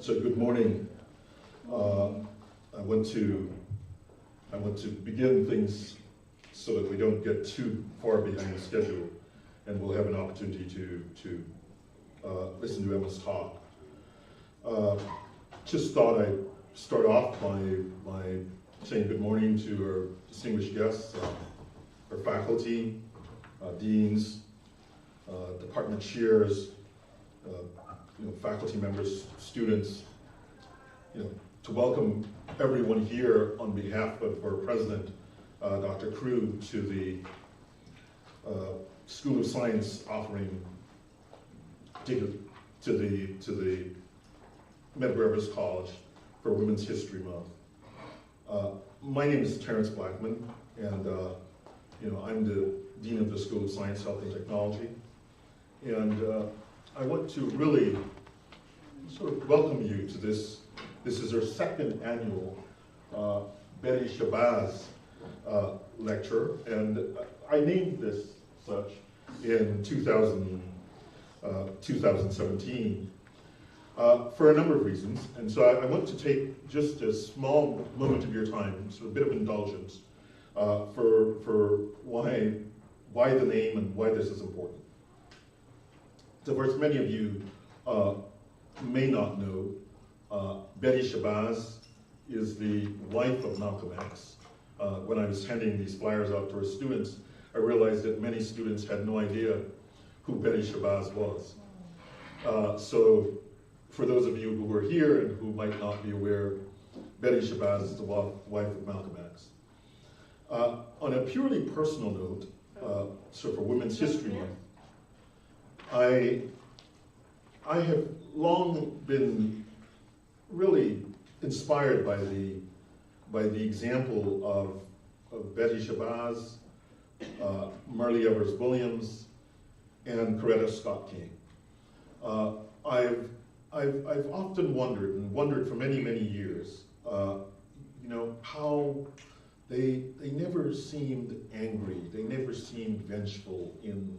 So good morning. I want to begin things so that we don't get too far behind the schedule, and we'll have an opportunity to listen to Emma's talk. Just thought I'd start off by saying good morning to our distinguished guests, our faculty, deans, department chairs, faculty members, students, to welcome everyone here on behalf of our president, Dr. Crew, to the School of Science offering to the Medgar Evers College for Women's History Month. My name is Terrence Blackman, and I'm the Dean of the School of Science, Health, and Technology. And I want to really sort of welcome you to this. This is our second annual Betty Shabazz lecture, and I named this such in 2017 for a number of reasons. And so I want to take just a small moment of your time, sort of a bit of indulgence, for why the name and why this is important. So first, many of you may not know, Betty Shabazz is the wife of Malcolm X. When I was handing these flyers out to our students, I realized that many students had no idea who Betty Shabazz was. So for those of you who were here and who might not be aware, Betty Shabazz is the wife of Malcolm X. On a purely personal note, so for Women's History Month, I have long been really inspired by the example of Betty Shabazz, Marley Evers Williams, and Coretta Scott King. I've often wondered for many years, how they never seemed angry, they never seemed vengeful in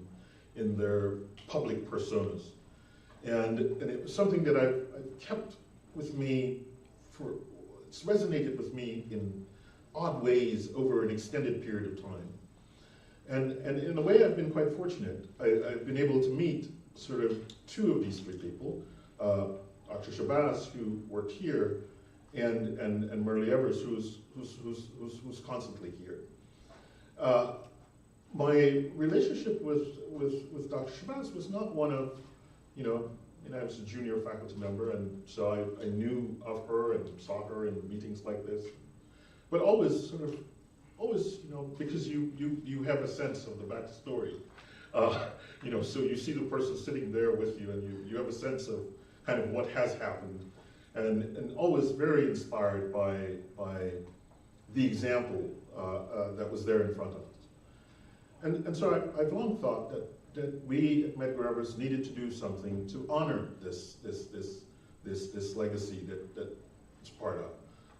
their public personas. And it was something that I've kept with me it's resonated with me in odd ways over an extended period of time. And in a way, I've been quite fortunate. I've been able to meet sort of two of these three people, Dr. Shabazz, who worked here, and Marley Evers, who's constantly here. My relationship with Dr. Shabazz was not one of, I was a junior faculty member, and so I knew of her and saw her in meetings like this. But always, because you have a sense of the backstory. So you see the person sitting there with you, and you have a sense of kind of what has happened, and always very inspired by the example that was there in front of us. And so I've long thought that we at Medgar Evers needed to do something to honor this legacy that it's part of.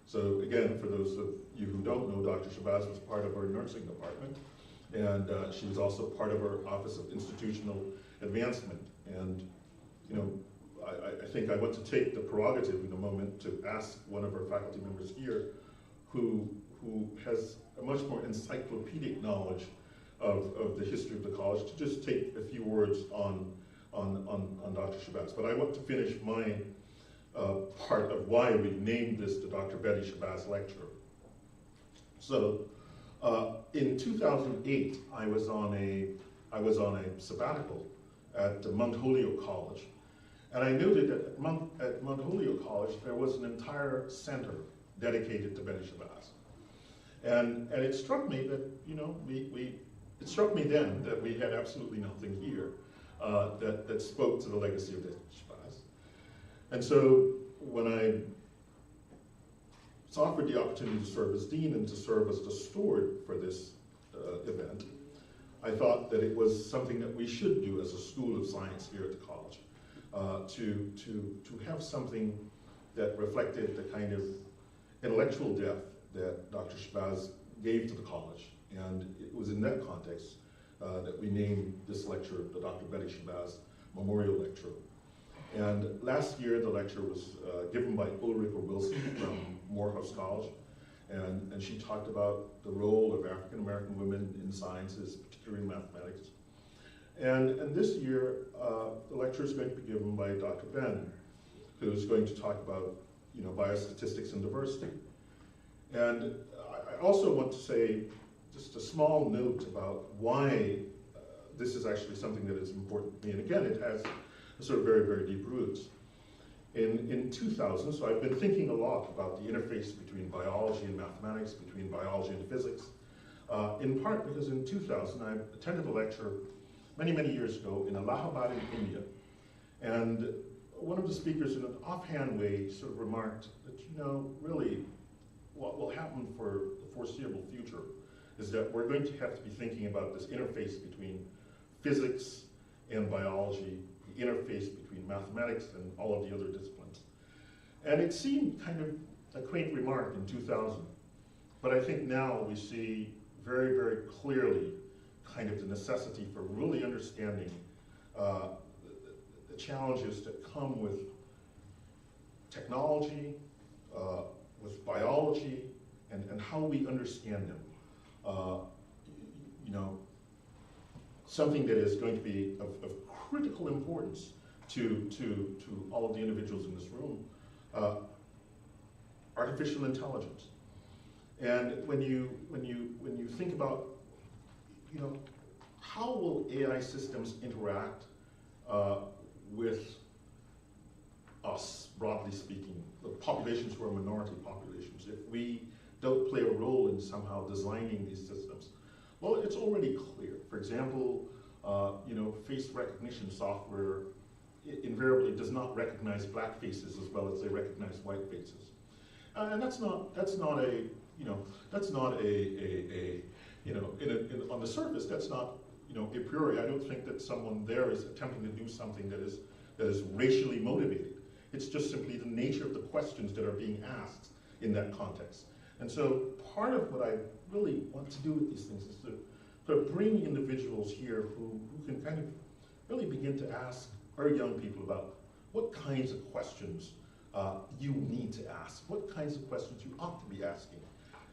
So again, for those of you who don't know, Dr. Shabazz was part of our nursing department, and she was also part of our Office of Institutional Advancement. And I think I want to take the prerogative in a moment to ask one of our faculty members here, who has a much more encyclopedic knowledge of the history of the college, to just take a few words on Dr. Shabazz. But I want to finish my part of why we named this the Dr. Betty Shabazz Lecture. So in 2008, I was on a sabbatical at Mount Holyoke College, and I noted that at Mount Holyoke College there was an entire center dedicated to Betty Shabazz, and it struck me that it struck me then that we had absolutely nothing here that spoke to the legacy of Betty Shabazz. And so when I was offered the opportunity to serve as dean and to serve as the steward for this event, I thought that it was something that we should do as a School of Science here at the college, to have something that reflected the kind of intellectual depth that Dr. Shabazz gave to the college. And it was in that context that we named this lecture the Dr. Betty Shabazz Memorial Lecture. And last year, the lecture was given by Ulrika Wilson from Morehouse College. And she talked about the role of African American women in sciences, particularly mathematics. And this year, the lecture is going to be given by Dr. Ben, who's going to talk about biostatistics and diversity. And I also want to say just a small note about why this is actually something that is important to me. And again, it has a sort of very, very deep roots. In 2000, so I've been thinking a lot about the interface between biology and mathematics, between biology and physics, in part because in 2000 I attended a lecture many, many years ago in Allahabad in India. And one of the speakers in an offhand way sort of remarked that, really what will happen for the foreseeable future is that we're going to have to be thinking about this interface between physics and biology, the interface between mathematics and all of the other disciplines. And it seemed kind of a quaint remark in 2000, but I think now we see very, very clearly kind of the necessity for really understanding the challenges that come with technology, with biology, and how we understand them. Something that is going to be of critical importance to all of the individuals in this room, artificial intelligence. And when you think about, how will AI systems interact with us, broadly speaking, the populations who are minority populations, if we don't play a role in somehow designing these systems? Well, it's already clear. For example, face recognition software invariably does not recognize black faces as well as they recognize white faces, and that's not a on the surface that's not a priori. I don't think that someone there is attempting to do something that is racially motivated. It's just simply the nature of the questions that are being asked in that context. And so part of what I really want to do with these things is to bring individuals here who can kind of really begin to ask our young people about what kinds of questions you need to ask, what kinds of questions you ought to be asking.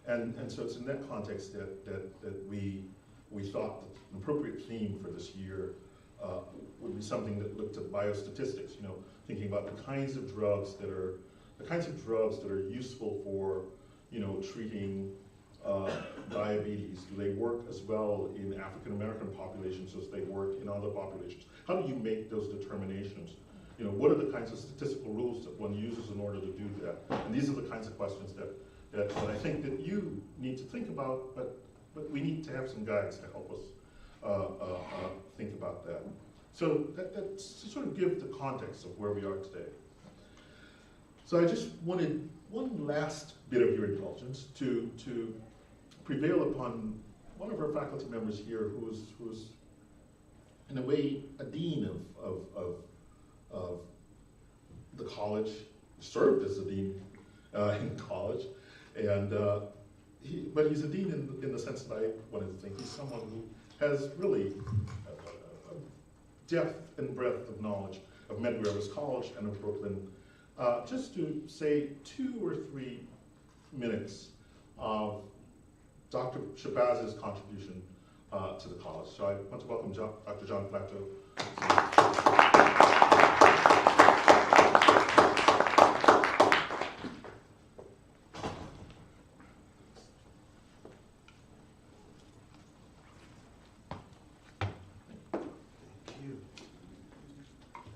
And so it's in that context that we thought that an appropriate theme for this year would be something that looked at biostatistics, thinking about the kinds of drugs that are useful for treating diabetes. Do they work as well in African American populations as they work in other populations? How do you make those determinations? What are the kinds of statistical rules that one uses in order to do that? And these are the kinds of questions that I think that you need to think about, but we need to have some guides to help us think about that. So that's to sort of give the context of where we are today. So I just wanted one last bit of your indulgence to prevail upon one of our faculty members here who's in a way a dean of the college, served as a dean in college, and but he's a dean in the sense that I wanted to think he's someone who has really a depth and breadth of knowledge of Medgar Evers College and of Brooklyn. Just to say 2 or 3 minutes of Dr. Shabazz's contribution to the college. So I want to welcome Dr. John Plateau.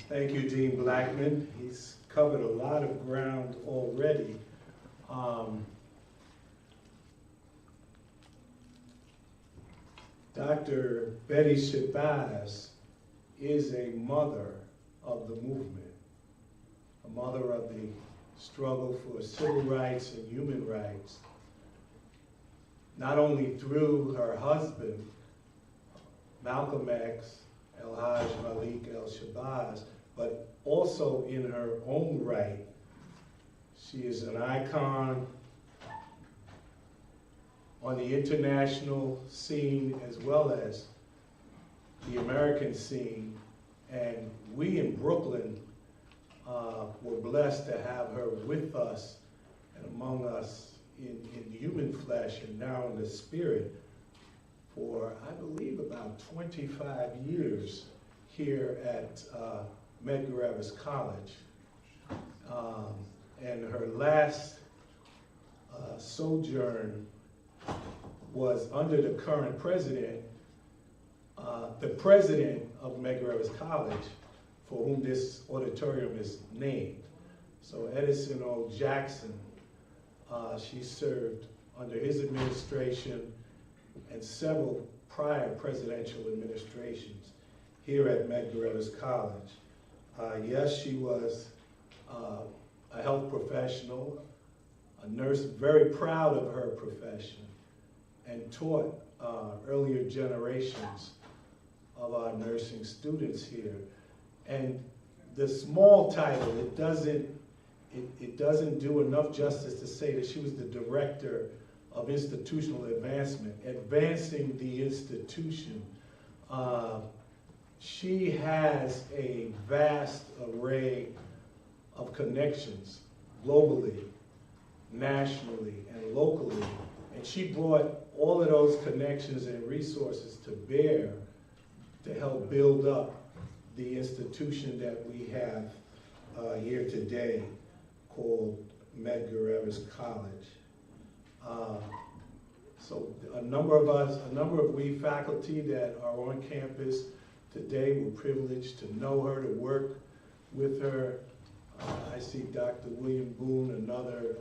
Thank you, Dean Blackman. He's covered a lot of ground already. Dr. Betty Shabazz is a mother of the movement, a mother of the struggle for civil rights and human rights, not only through her husband, Malcolm X, El-Hajj Malik El-Shabazz, but also in her own right. She is an icon on the international scene as well as the American scene. And we in Brooklyn we're blessed to have her with us and among us in human flesh and now in the spirit for, I believe, about 25 years here at Medgar Evers College. And her last sojourn was under the current president, the president of Medgar Evers College, for whom this auditorium is named. So Edison O. Jackson, she served under his administration and several prior presidential administrations here at Medgar Evers College. Yes, she was a health professional, a nurse, very proud of her profession, and taught earlier generations of our nursing students here. And the small title, it doesn't do enough justice to say that she was the director of institutional advancement, advancing the institution. She has a vast array of connections globally, nationally, and locally. And she brought all of those connections and resources to bear to help build up the institution that we have here today called Medgar Evers College. So a number of we faculty that are on campus today were privileged to know her, to work with her. I see Dr. William Boone, another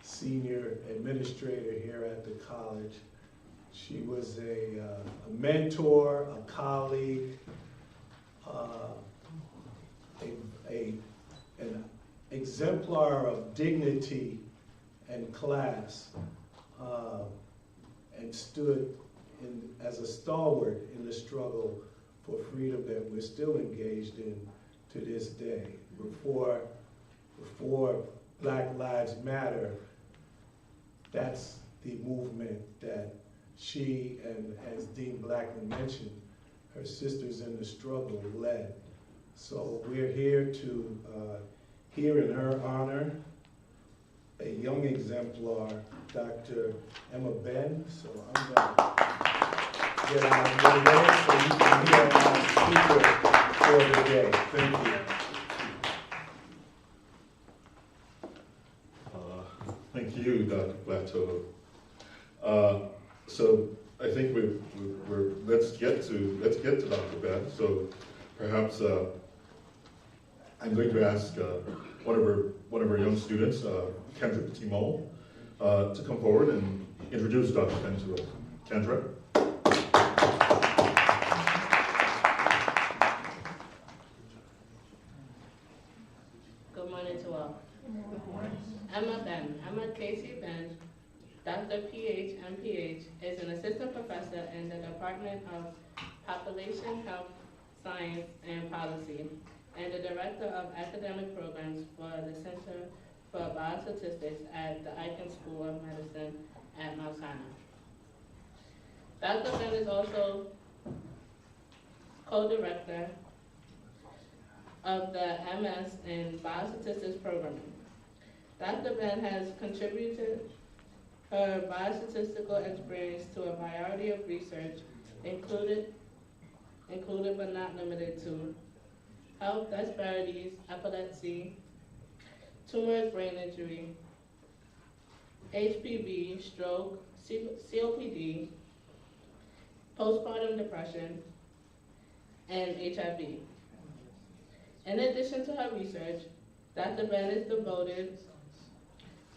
senior administrator here at the college. She was a mentor, a colleague, an exemplar of dignity and class, and stood as a stalwart in the struggle for freedom that we're still engaged in to this day. Before Black Lives Matter, that's the movement that she, and as Dean Blackman mentioned, her sisters in the struggle led. So we're here to hear in her honor a young exemplar, Dr. Emma Ben. So I'm going to get out of your way so you can hear our speaker for the day. Thank you. Thank you, Dr. Plateau. So I think let's get to Dr. Ben. So perhaps I'm going to ask one of our young students, Kendra Timon, to come forward and introduce Dr. Ben to us. Kendra. Good morning to all. Emma Ben. Emma Casey Ben, Dr. PH, MPH, is an assistant professor in the Department of Population Health Science and Policy and the director of academic programs for the Center for Biostatistics at the Icahn School of Medicine at Mount Sinai. Dr. Ben is also co-director of the MS in Biostatistics programming. Dr. Ben has contributed her biostatistical experience to a variety of research, included but not limited to health disparities, epilepsy, tumor brain injury, HPV, stroke, COPD, postpartum depression, and HIV. In addition to her research, Dr. Ben is devoted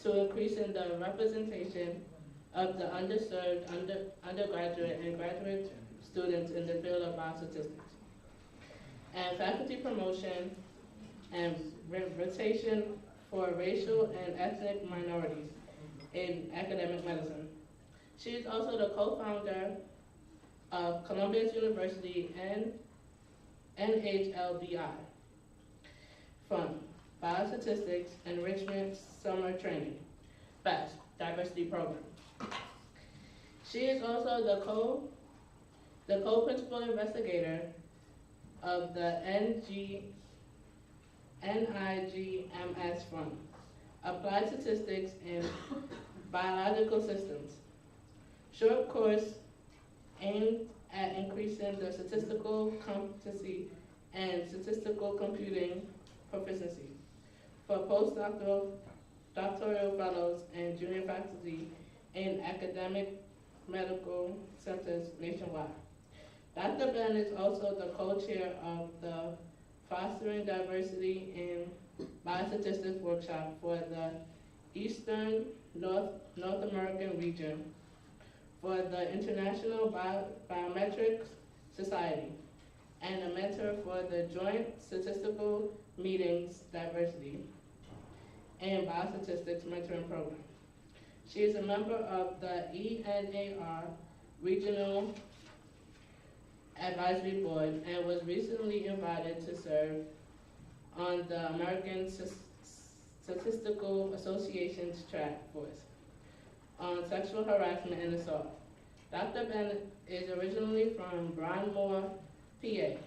to increasing the representation of the underserved undergraduate and graduate students in the field of biostatistics, and faculty promotion and rotation for racial and ethnic minorities in academic medicine. She is also the co-founder of Columbia University and NHLBI from Biostatistics Enrichment Summer Training, BEST, Diversity Program. She is also the co-principal investigator of the NIGMS Fund, Applied Statistics in Biological Systems. Short course aimed at increasing the statistical competency and statistical computing proficiency for postdoctoral fellows and junior faculty in academic medical centers nationwide. Dr. Ben is also the co-chair of the Fostering Diversity in Biostatistics Workshop for the Eastern North American region for the International Biometrics Society and a mentor for the Joint Statistical Meetings Diversity and Biostatistics Mentoring Program. She is a member of the ENAR Regional Advisory Board and was recently invited to serve on the American Statistical Association's track force on sexual harassment and assault. Dr. Bennett is originally from Broadmoor, PA,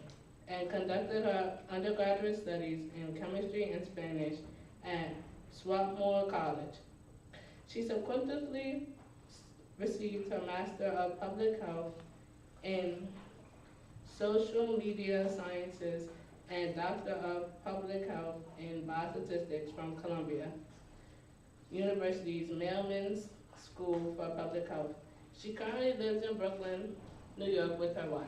and conducted her undergraduate studies in chemistry and Spanish at Swarthmore College. She subsequently received her Master of Public Health in Social Media Sciences and Doctor of Public Health in Biostatistics from Columbia University's Mailman's School for Public Health. She currently lives in Brooklyn, New York with her wife.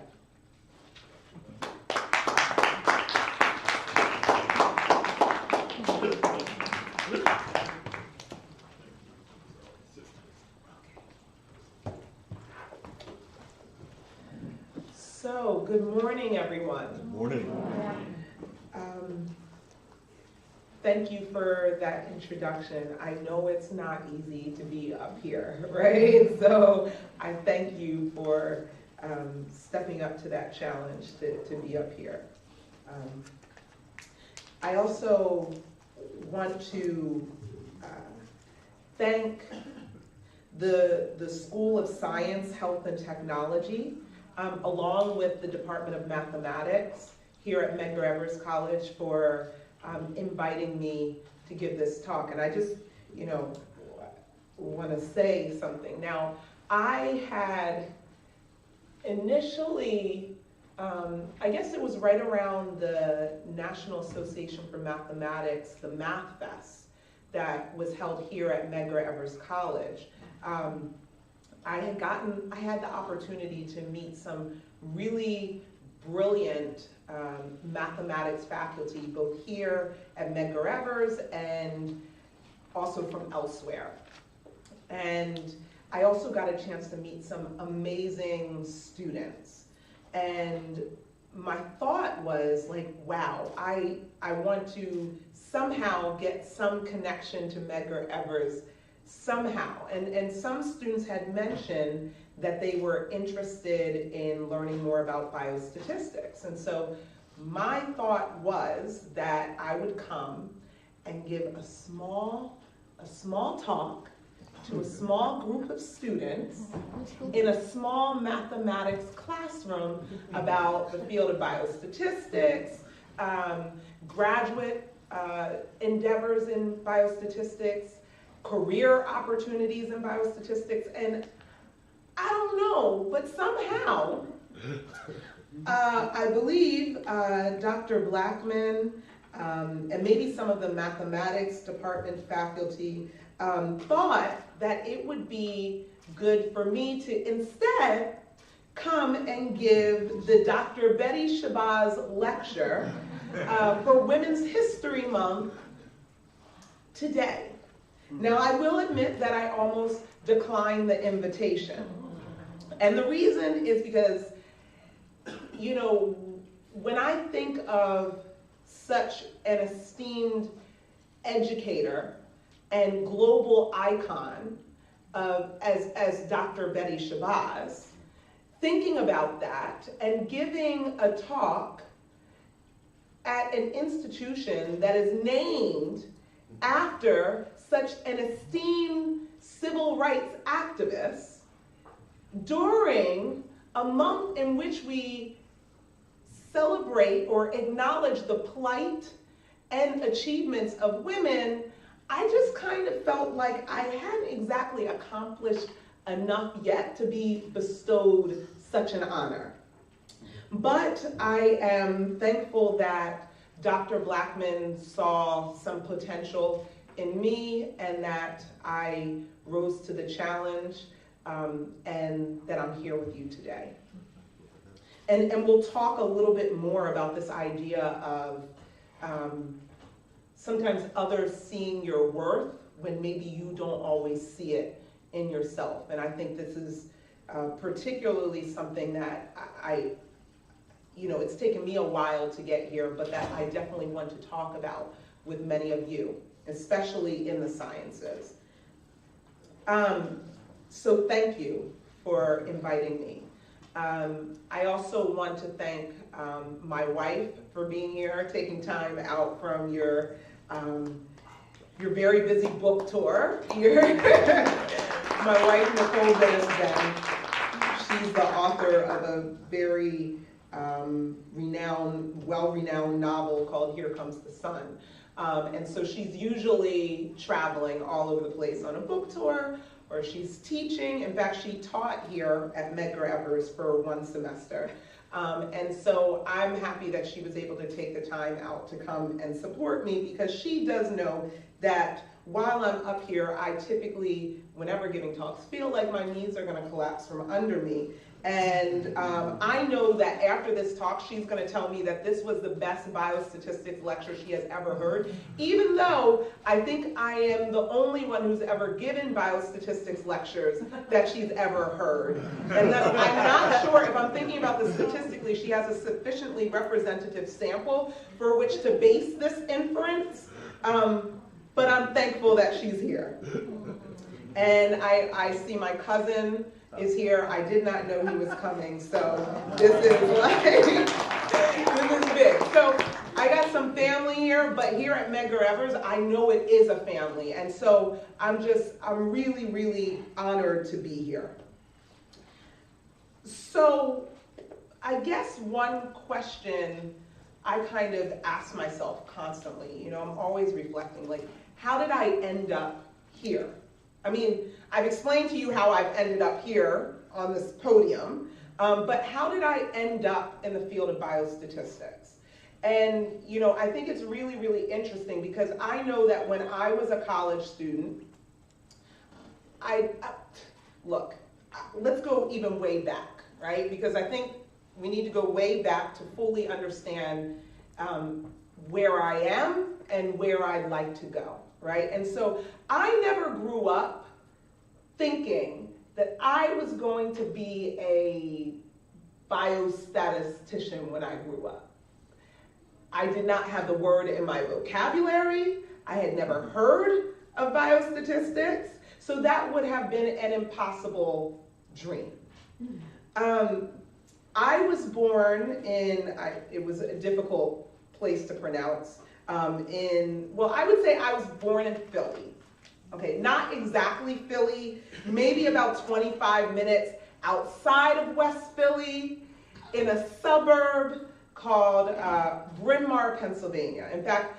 So, good morning, everyone. Good morning. Thank you for that introduction. I know it's not easy to be up here, right? So I thank you for stepping up to that challenge to be up here. I also want to thank the School of Science, Health, and Technology, along with the Department of Mathematics here at Medgar Evers College for inviting me to give this talk. And I just, want to say something. Now, I had initially, I guess it was right around the National Association for Mathematics, the Math Fest, that was held here at Medgar Evers College. I had the opportunity to meet some really brilliant mathematics faculty, both here at Medgar Evers and also from elsewhere. And I also got a chance to meet some amazing students. And my thought was like, wow, I want to somehow get some connection to Medgar Evers somehow. And some students had mentioned that they were interested in learning more about biostatistics. And so my thought was that I would come and give a small talk to a small group of students in a small mathematics classroom about the field of biostatistics, graduate endeavors in biostatistics, career opportunities in biostatistics, and I don't know, but somehow, I believe Dr. Blackman and maybe some of the mathematics department faculty thought that it would be good for me to instead come and give the Dr. Betty Shabazz lecture for Women's History Month today. Now, I will admit that I almost declined the invitation. And the reason is because, when I think of such an esteemed educator and global icon as Dr. Betty Shabazz, thinking about that and giving a talk at an institution that is named after such an esteemed civil rights activist during a month in which we celebrate or acknowledge the plight and achievements of women, I just kind of felt like I hadn't exactly accomplished enough yet to be bestowed such an honor. But I am thankful that Dr. Blackman saw some potential in me and that I rose to the challenge, and that I'm here with you today. And we'll talk a little bit more about this idea of sometimes others seeing your worth when maybe you don't always see it in yourself. And I think this is particularly something that it's taken me a while to get here, but that I definitely want to talk about with many of you, especially in the sciences. So thank you for inviting me. I also want to thank my wife for being here, taking time out from your very busy book tour here. My wife, Nicole Dennis-Ben, she's the author of a very well-renowned novel called Here Comes the Sun. And so she's usually traveling all over the place on a book tour, or she's teaching. In fact, she taught here at Medgar Evers for one semester. And so I'm happy that she was able to take the time out to come and support me, because she does know that while I'm up here, I typically, whenever giving talks, feel like my knees are gonna collapse from under me. And I know that after this talk, she's gonna tell me that this was the best biostatistics lecture she has ever heard, even though I think I am the only one who's ever given biostatistics lectures that she's ever heard. And that I'm not sure, if I'm thinking about this statistically, she has a sufficiently representative sample for which to base this inference, but I'm thankful that she's here. And I see my cousin is here. I did not know he was coming, so this is like, this is big. So I got some family here, but here at Medgar Evers, I know it is a family. And so I'm really, really honored to be here. So I guess one question I kind of ask myself constantly, I'm always reflecting, like, how did I end up here? I mean, I've explained to you how I've ended up here on this podium, but how did I end up in the field of biostatistics? And, I think it's really, really interesting, because I know that when I was a college student, look, let's go even way back, right? Because I think we need to go way back to fully understand where I am and where I'd like to go, right? And so I never grew up thinking that I was going to be a biostatistician when I grew up. I did not have the word in my vocabulary. I had never heard of biostatistics, so that would have been an impossible dream. I was born in, it was a difficult place to pronounce, I would say I was born in Philly. Okay, not exactly Philly, maybe about 25 minutes outside of West Philly, in a suburb called Bryn Mawr, Pennsylvania. In fact,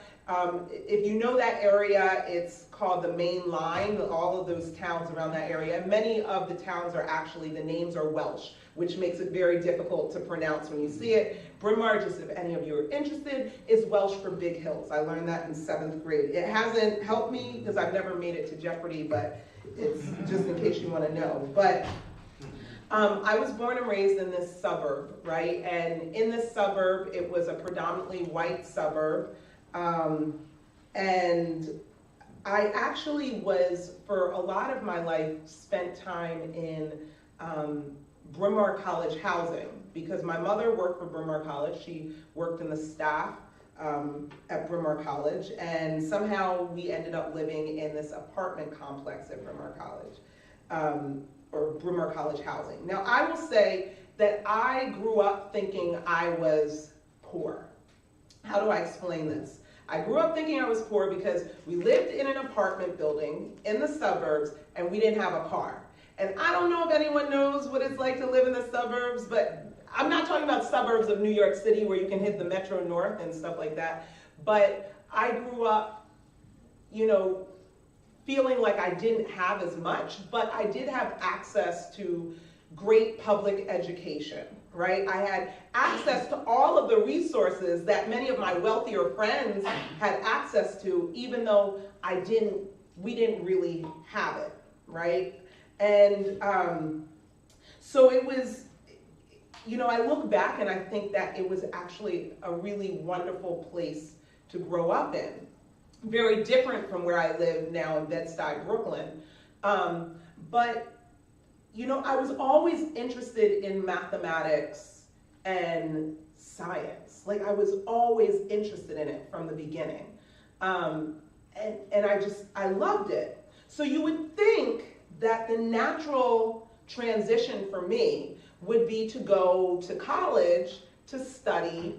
if you know that area, it's called the Main Line, all of those towns around that area. Many of the towns are actually, the names are Welsh, which makes it very difficult to pronounce when you see it. Bryn Mawr, just if any of you are interested, is Welsh for big hills. I learned that in 7th grade. It hasn't helped me because I've never made it to Jeopardy, but it's just in case you want to know. But I was born and raised in this suburb, right? And in this suburb, it was a predominantly white suburb. And I actually was, for a lot of my life, spent time in Bryn Mawr College housing, because my mother worked for Bryn Mawr College. She worked in the staff at Bryn Mawr College, and somehow we ended up living in this apartment complex at Bryn Mawr College, or Bryn Mawr College housing. Now, I will say that I grew up thinking I was poor. How do I explain this? I grew up thinking I was poor because we lived in an apartment building in the suburbs and we didn't have a car. And I don't know if anyone knows what it's like to live in the suburbs, but I'm not talking about suburbs of New York City where you can hit the Metro North and stuff like that. But I grew up, feeling like I didn't have as much, but I did have access to great public education, right? I had access to all of the resources that many of my wealthier friends had access to, even though we didn't really have it, right? And so it was, I look back and I think that it was actually a really wonderful place to grow up in. Very different from where I live now in Bed-Stuy, Brooklyn. But I was always interested in mathematics and science. Like, I was always interested in it from the beginning. And I loved it. So you would think that the natural transition for me would be to go to college to study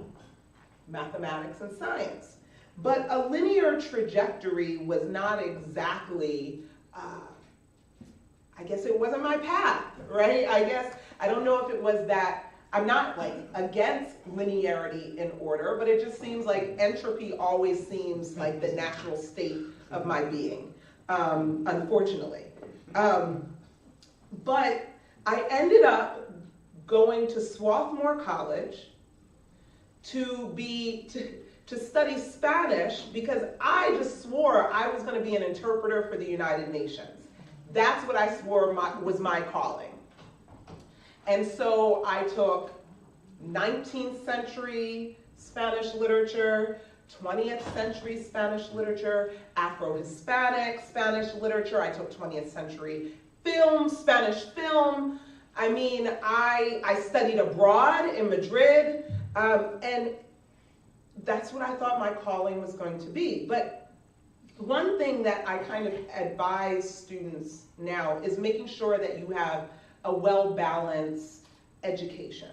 mathematics and science. But a linear trajectory was not exactly, I guess it wasn't my path, right? I don't know if it was that, I'm not like against linearity in order, but it just seems like entropy always seems like the natural state of my being, unfortunately. But I ended up going to Swarthmore College to study Spanish because I just swore I was going to be an interpreter for the United Nations. That's what I swore was my calling. And so I took 19th century Spanish literature, 20th century Spanish literature, Afro-Hispanic Spanish literature. I took 20th century film, Spanish film. I mean, I studied abroad in Madrid, and that's what I thought my calling was going to be. But one thing that I kind of advise students now is making sure that you have a well-balanced education,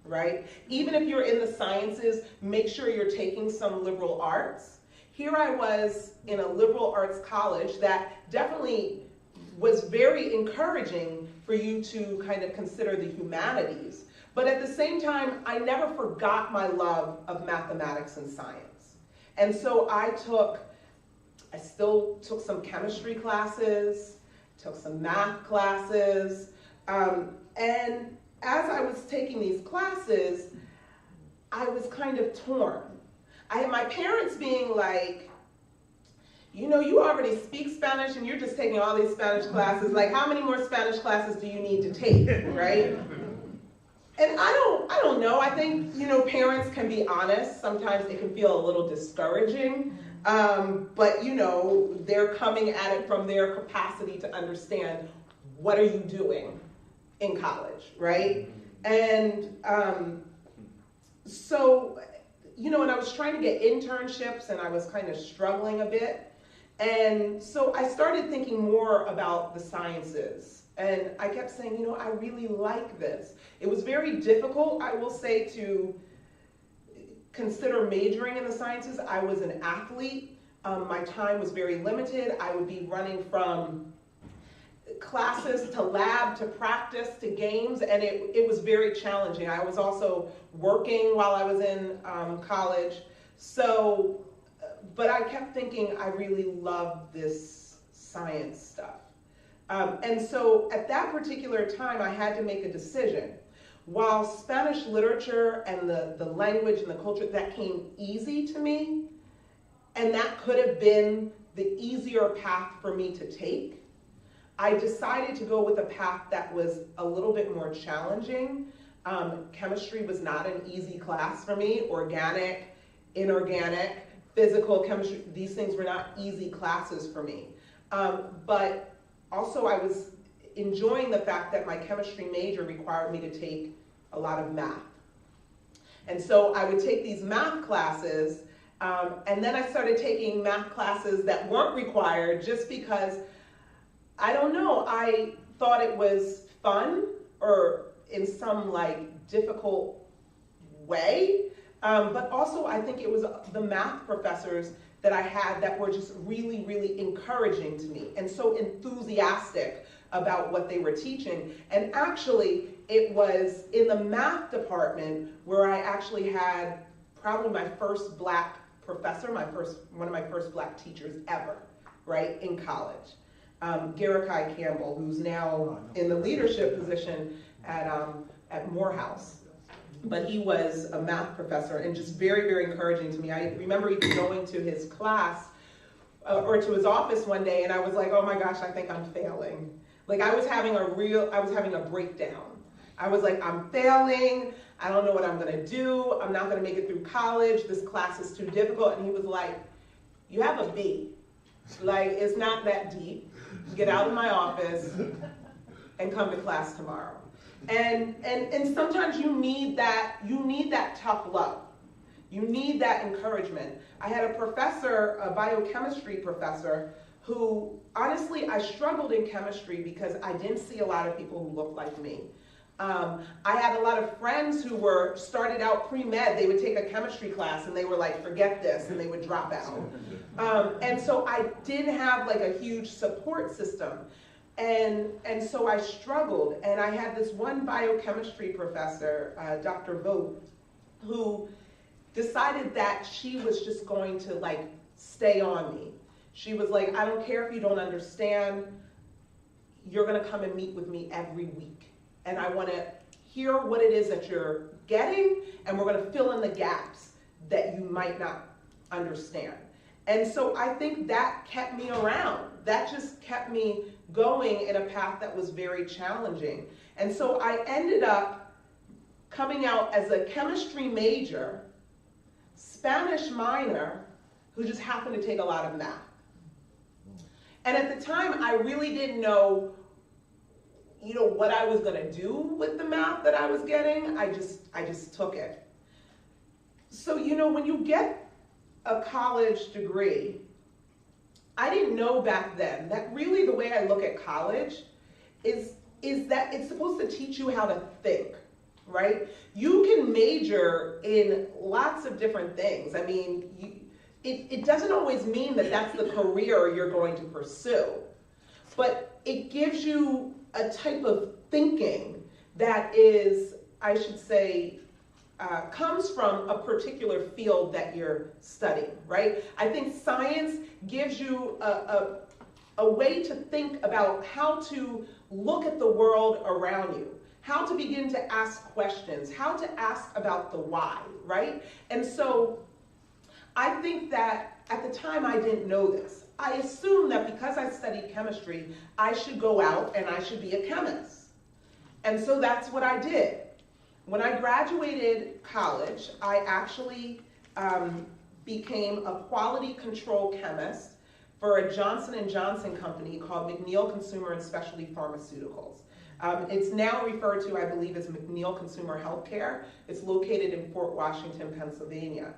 right? Even if you're in the sciences, make sure you're taking some liberal arts. Here I was in a liberal arts college that definitely was very encouraging for you to kind of consider the humanities. But at the same time, I never forgot my love of mathematics and science. And so I still took some chemistry classes, took some math classes, and as I was taking these classes, I was kind of torn. I had my parents being like, you already speak Spanish and you're just taking all these Spanish classes. Like, how many more Spanish classes do you need to take, right? And I don't know. I think, parents can be honest. Sometimes it can feel a little discouraging. But, they're coming at it from their capacity to understand what are you doing in college, right? And so, and I was trying to get internships and I was kind of struggling a bit. And so I started thinking more about the sciences. And I kept saying, I really like this. It was very difficult, I will say, to consider majoring in the sciences. I was an athlete. My time was very limited. I would be running from classes to lab to practice to games, and it was very challenging. I was also working while I was in college. So, but I kept thinking, I really love this science stuff. And so at that particular time, I had to make a decision. While Spanish literature and the language and the culture, that came easy to me, and that could have been the easier path for me to take, I decided to go with a path that was a little bit more challenging. Chemistry was not an easy class for me. Organic, inorganic, physical chemistry, these things were not easy classes for me. But also I was enjoying the fact that my chemistry major required me to take a lot of math. And so I would take these math classes, and then I started taking math classes that weren't required just because, I don't know, I thought it was fun or in some difficult way. But also I think it was the math professors that I had that were just really, really encouraging to me and so enthusiastic about what they were teaching. And actually, it was in the math department where I actually had probably my first Black professor, one of my first black teachers ever, right, in college. Garakai Campbell, who's now in the leadership position at Morehouse. But he was a math professor and just very, very encouraging to me. I remember even going to his class or to his office one day, and I was like, oh my gosh, I think I'm failing. Like I was having a breakdown. I was like, I'm failing. I don't know what I'm gonna do. I'm not gonna make it through college. This class is too difficult. And he was like, you have a B. Like, it's not that deep. Get out of my office and come to class tomorrow. And sometimes you need that tough love. You need that encouragement. I had a professor, a biochemistry professor, who honestly I struggled in chemistry because I didn't see a lot of people who looked like me. I had a lot of friends who started out pre-med. They would take a chemistry class and they were like, forget this, and they would drop out. And so I didn't have like a huge support system. And so I struggled. And I had this one biochemistry professor, Dr. Vogt, who decided that she was just going to like stay on me. She was like, I don't care if you don't understand, you're gonna come and meet with me every week. And I wanna hear what it is that you're getting, and we're gonna fill in the gaps that you might not understand. And so I think that kept me around. That just kept me going in a path that was very challenging. And so I ended up coming out as a chemistry major, Spanish minor, who just happened to take a lot of math. And at the time, I really didn't know, what I was gonna do with the math that I was getting. I just took it. So, when you get a college degree, I didn't know back then that really the way I look at college is that it's supposed to teach you how to think, right? You can major in lots of different things. I mean, it doesn't always mean that that's the career you're going to pursue, but it gives you a type of thinking that is, I should say, comes from a particular field that you're studying, right? I think science gives you a way to think about how to look at the world around you, how to begin to ask questions, how to ask about the why, right? And so I think that at the time I didn't know this. I assumed that because I studied chemistry, I should go out and I should be a chemist. And so that's what I did. When I graduated college, I actually became a quality control chemist for a Johnson & Johnson company called McNeil Consumer and Specialty Pharmaceuticals. It's now referred to, I believe, as McNeil Consumer Healthcare. It's located in Fort Washington, Pennsylvania.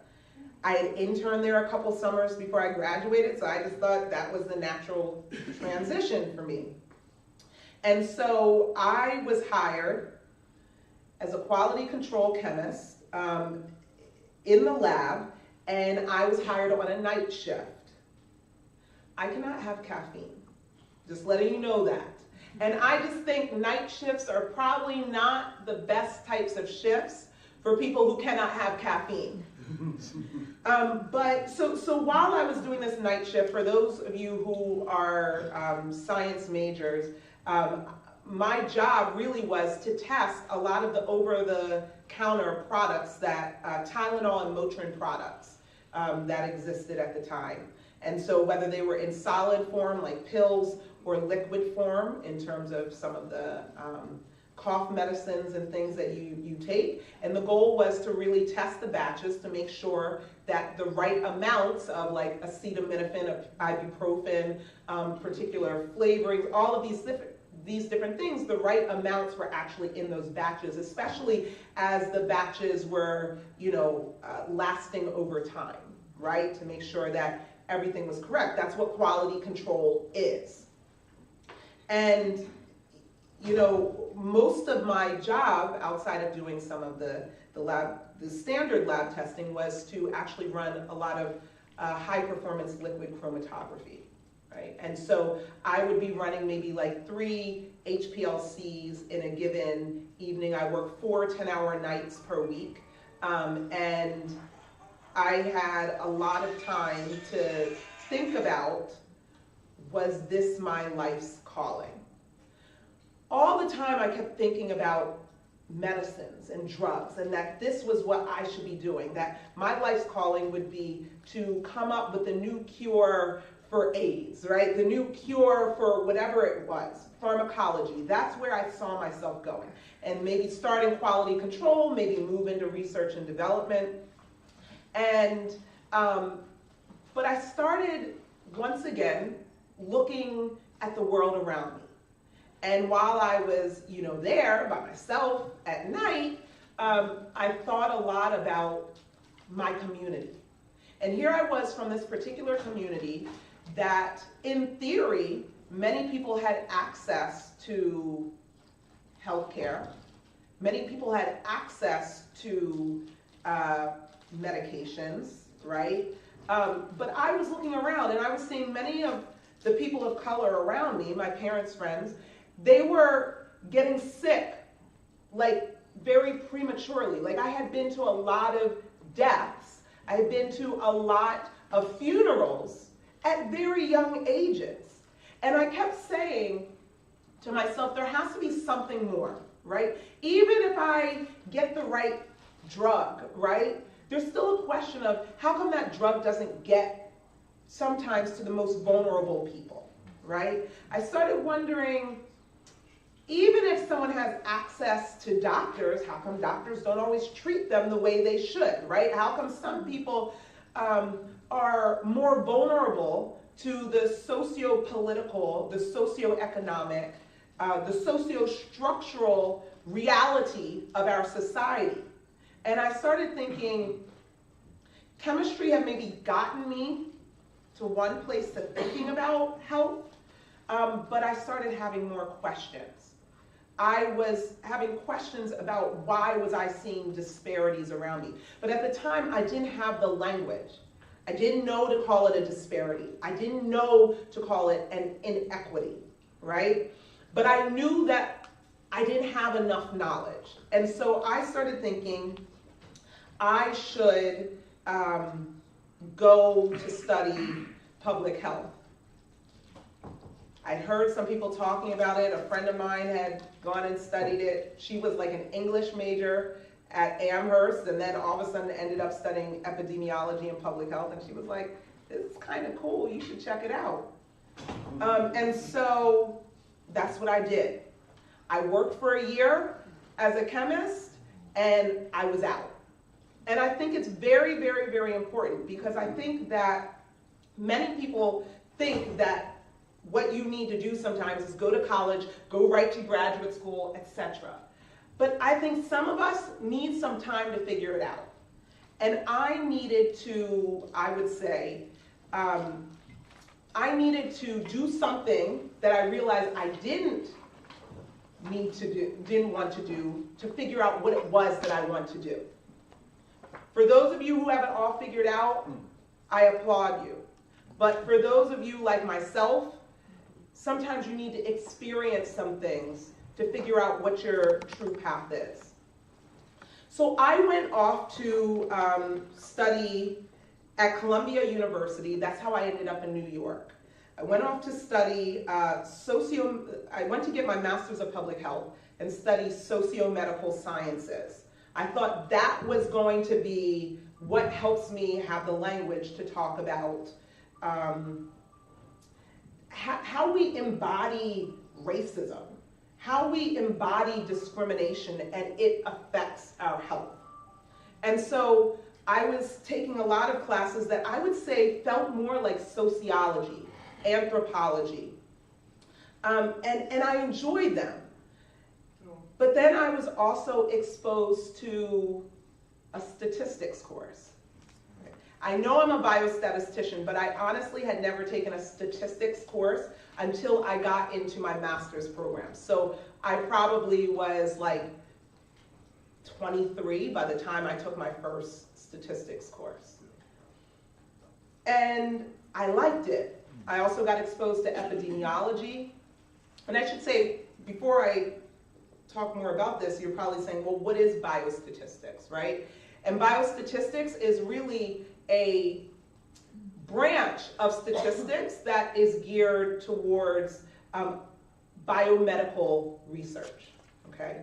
I had interned there a couple summers before I graduated, so I just thought that was the natural transition for me. And so I was hired as a quality control chemist in the lab, and I was hired on a night shift. I cannot have caffeine, just letting you know that. And I just think night shifts are probably not the best types of shifts for people who cannot have caffeine. But so while I was doing this night shift, for those of you who are science majors, my job really was to test a lot of the over-the-counter products that Tylenol and Motrin products that existed at the time. And so whether they were in solid form like pills or liquid form in terms of some of the cough medicines and things that you take. And the goal was to really test the batches to make sure that the right amounts of like acetaminophen, ibuprofen, particular flavorings, all of these different things, the right amounts were actually in those batches, especially as the batches were, lasting over time, right? To make sure that everything was correct. That's what quality control is. And most of my job outside of doing some of the standard lab testing was to actually run a lot of high performance liquid chromatography, right? And so I would be running maybe like 3 HPLCs in a given evening. I worked 4 10-hour nights per week. And I had a lot of time to think about, was this my life's calling? All the time I kept thinking about medicines and drugs, and that this was what I should be doing, that my life's calling would be to come up with a new cure for AIDS, right? The new cure for whatever it was, pharmacology. That's where I saw myself going. And maybe start in quality control, maybe move into research and development. And, but I started, once again, looking at the world around me. And while I was, there by myself at night, I thought a lot about my community. And here I was from this particular community that, in theory, many people had access to healthcare. Many people had access to medications, right? But I was looking around and I was seeing many of the people of color around me, my parents' friends, they were getting sick, like, very prematurely. Like, I had been to a lot of deaths. I had been to a lot of funerals at very young ages. And I kept saying to myself, there has to be something more, right? Even if I get the right drug, right? There's still a question of how come that drug doesn't get sometimes to the most vulnerable people, right? I started wondering, even if someone has access to doctors, how come doctors don't always treat them the way they should, right? How come some people are more vulnerable to the socio-political, the socio-economic, the socio-structural reality of our society? And I started thinking, chemistry had maybe gotten me to one place to thinking about health, but I started having more questions. I was having questions about why was I seeing disparities around me. But at the time, I didn't have the language. I didn't know to call it a disparity. I didn't know to call it an inequity, right? But I knew that I didn't have enough knowledge. And so I started thinking I should go to study public health. I'd heard some people talking about it. A friend of mine had gone and studied it. She was like an English major at Amherst, and then all of a sudden ended up studying epidemiology and public health. And she was like, this is kind of cool. You should check it out. And so that's what I did. I worked for a year as a chemist, and I was out. And I think it's very, very, very important, because I think that many people think that what you need to do sometimes is go to college, go right to graduate school, etc. But I think some of us need some time to figure it out. And I needed to, I would say, I needed to do something that I realized I didn't want to do to figure out what it was that I want to do. For those of you who have it all figured out, I applaud you. But for those of you like myself, sometimes you need to experience some things to figure out what your true path is. So I went off to study at Columbia University. That's how I ended up in New York. I went off to study I went to get my Master's of Public Health and study socio-medical sciences. I thought that was going to be what helps me have the language to talk about how we embody racism, how we embody discrimination, and it affects our health. And so I was taking a lot of classes that I would say felt more like sociology, anthropology, and I enjoyed them. But then I was also exposed to a statistics course. I know I'm a biostatistician, but I honestly had never taken a statistics course until I got into my master's program. So I probably was like 23 by the time I took my first statistics course. And I liked it. I also got exposed to epidemiology. And I should say, before I talk more about this, you're probably saying, well, what is biostatistics, right? And biostatistics is really a branch of statistics that is geared towards biomedical research, okay?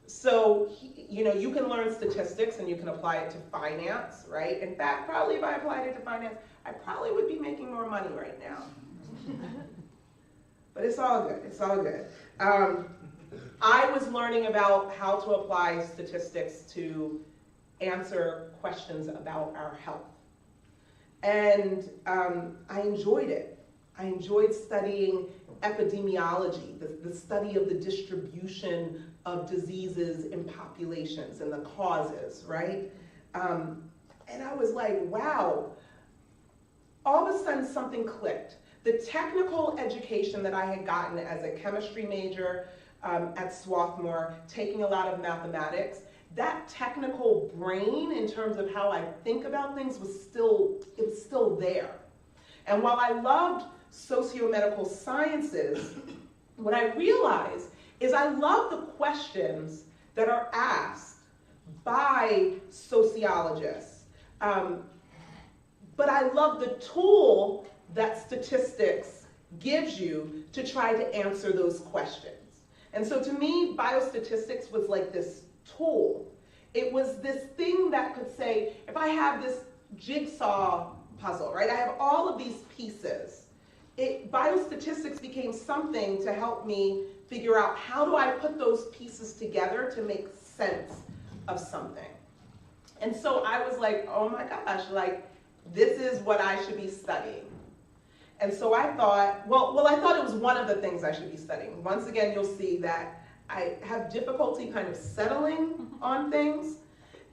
So, you know, you can learn statistics and you can apply it to finance, right? In fact, probably if I applied it to finance, I probably would be making more money right now. But it's all good, it's all good. I was learning about how to apply statistics to answer questions about our health. And I enjoyed it. I enjoyed studying epidemiology, the study of the distribution of diseases in populations and the causes, right? And I was like, wow, all of a sudden something clicked. The technical education that I had gotten as a chemistry major at Swarthmore, taking a lot of mathematics, that technical brain in terms of how I think about things was still there. And while I loved socio-medical sciences, what I realized is I love the questions that are asked by sociologists. But I love the tool that statistics gives you to try to answer those questions. And so to me, biostatistics was like this tool. It was this thing that could say, if I have this jigsaw puzzle, right? I have all of these pieces. Biostatistics became something to help me figure out how do I put those pieces together to make sense of something. And so I was like, oh my gosh, like this is what I should be studying. And so I thought, well, I thought it was one of the things I should be studying. Once again, you'll see that I have difficulty kind of settling on things.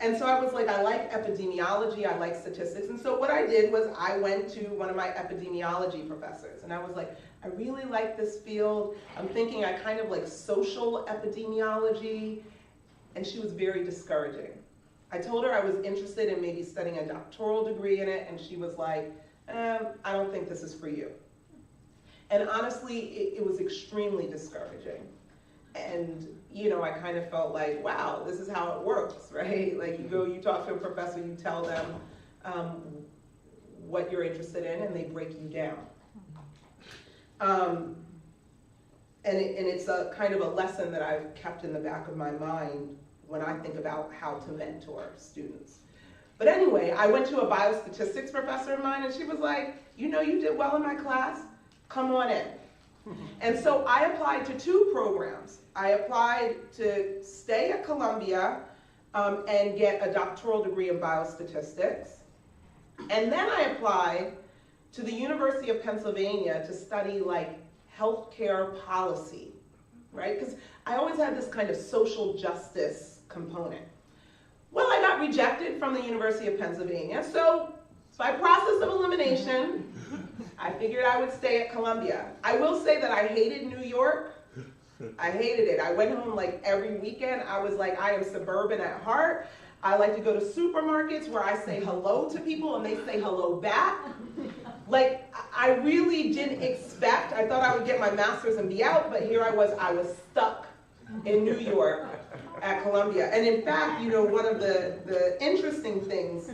And so I was like, I like epidemiology, I like statistics. And so what I did was I went to one of my epidemiology professors and I was like, I really like this field. I'm thinking I kind of like social epidemiology. And she was very discouraging. I told her I was interested in maybe studying a doctoral degree in it, and she was like, I don't think this is for you. And honestly, it was extremely discouraging. And, you know, I kind of felt like, wow, this is how it works, right? Like you go, you talk to a professor, you tell them what you're interested in, and they break you down. And it's a kind of a lesson that I've kept in the back of my mind when I think about how to mentor students. But anyway, I went to a biostatistics professor of mine, and she was like, you know, you did well in my class, come on in. And so I applied to 2 programs. I applied to stay at Columbia and get a doctoral degree in biostatistics. And then I applied to the University of Pennsylvania to study like healthcare policy, right? Because I always had this kind of social justice component. Well, I got rejected from the University of Pennsylvania, so by process of elimination, I figured I would stay at Columbia. I will say that I hated New York. I hated it. I went home like every weekend. I was like, I am suburban at heart. I like to go to supermarkets where I say hello to people and they say hello back. Like, I really didn't expect, I thought I would get my master's and be out, but here I was stuck in New York at Columbia. And in fact, you know, one of the interesting things,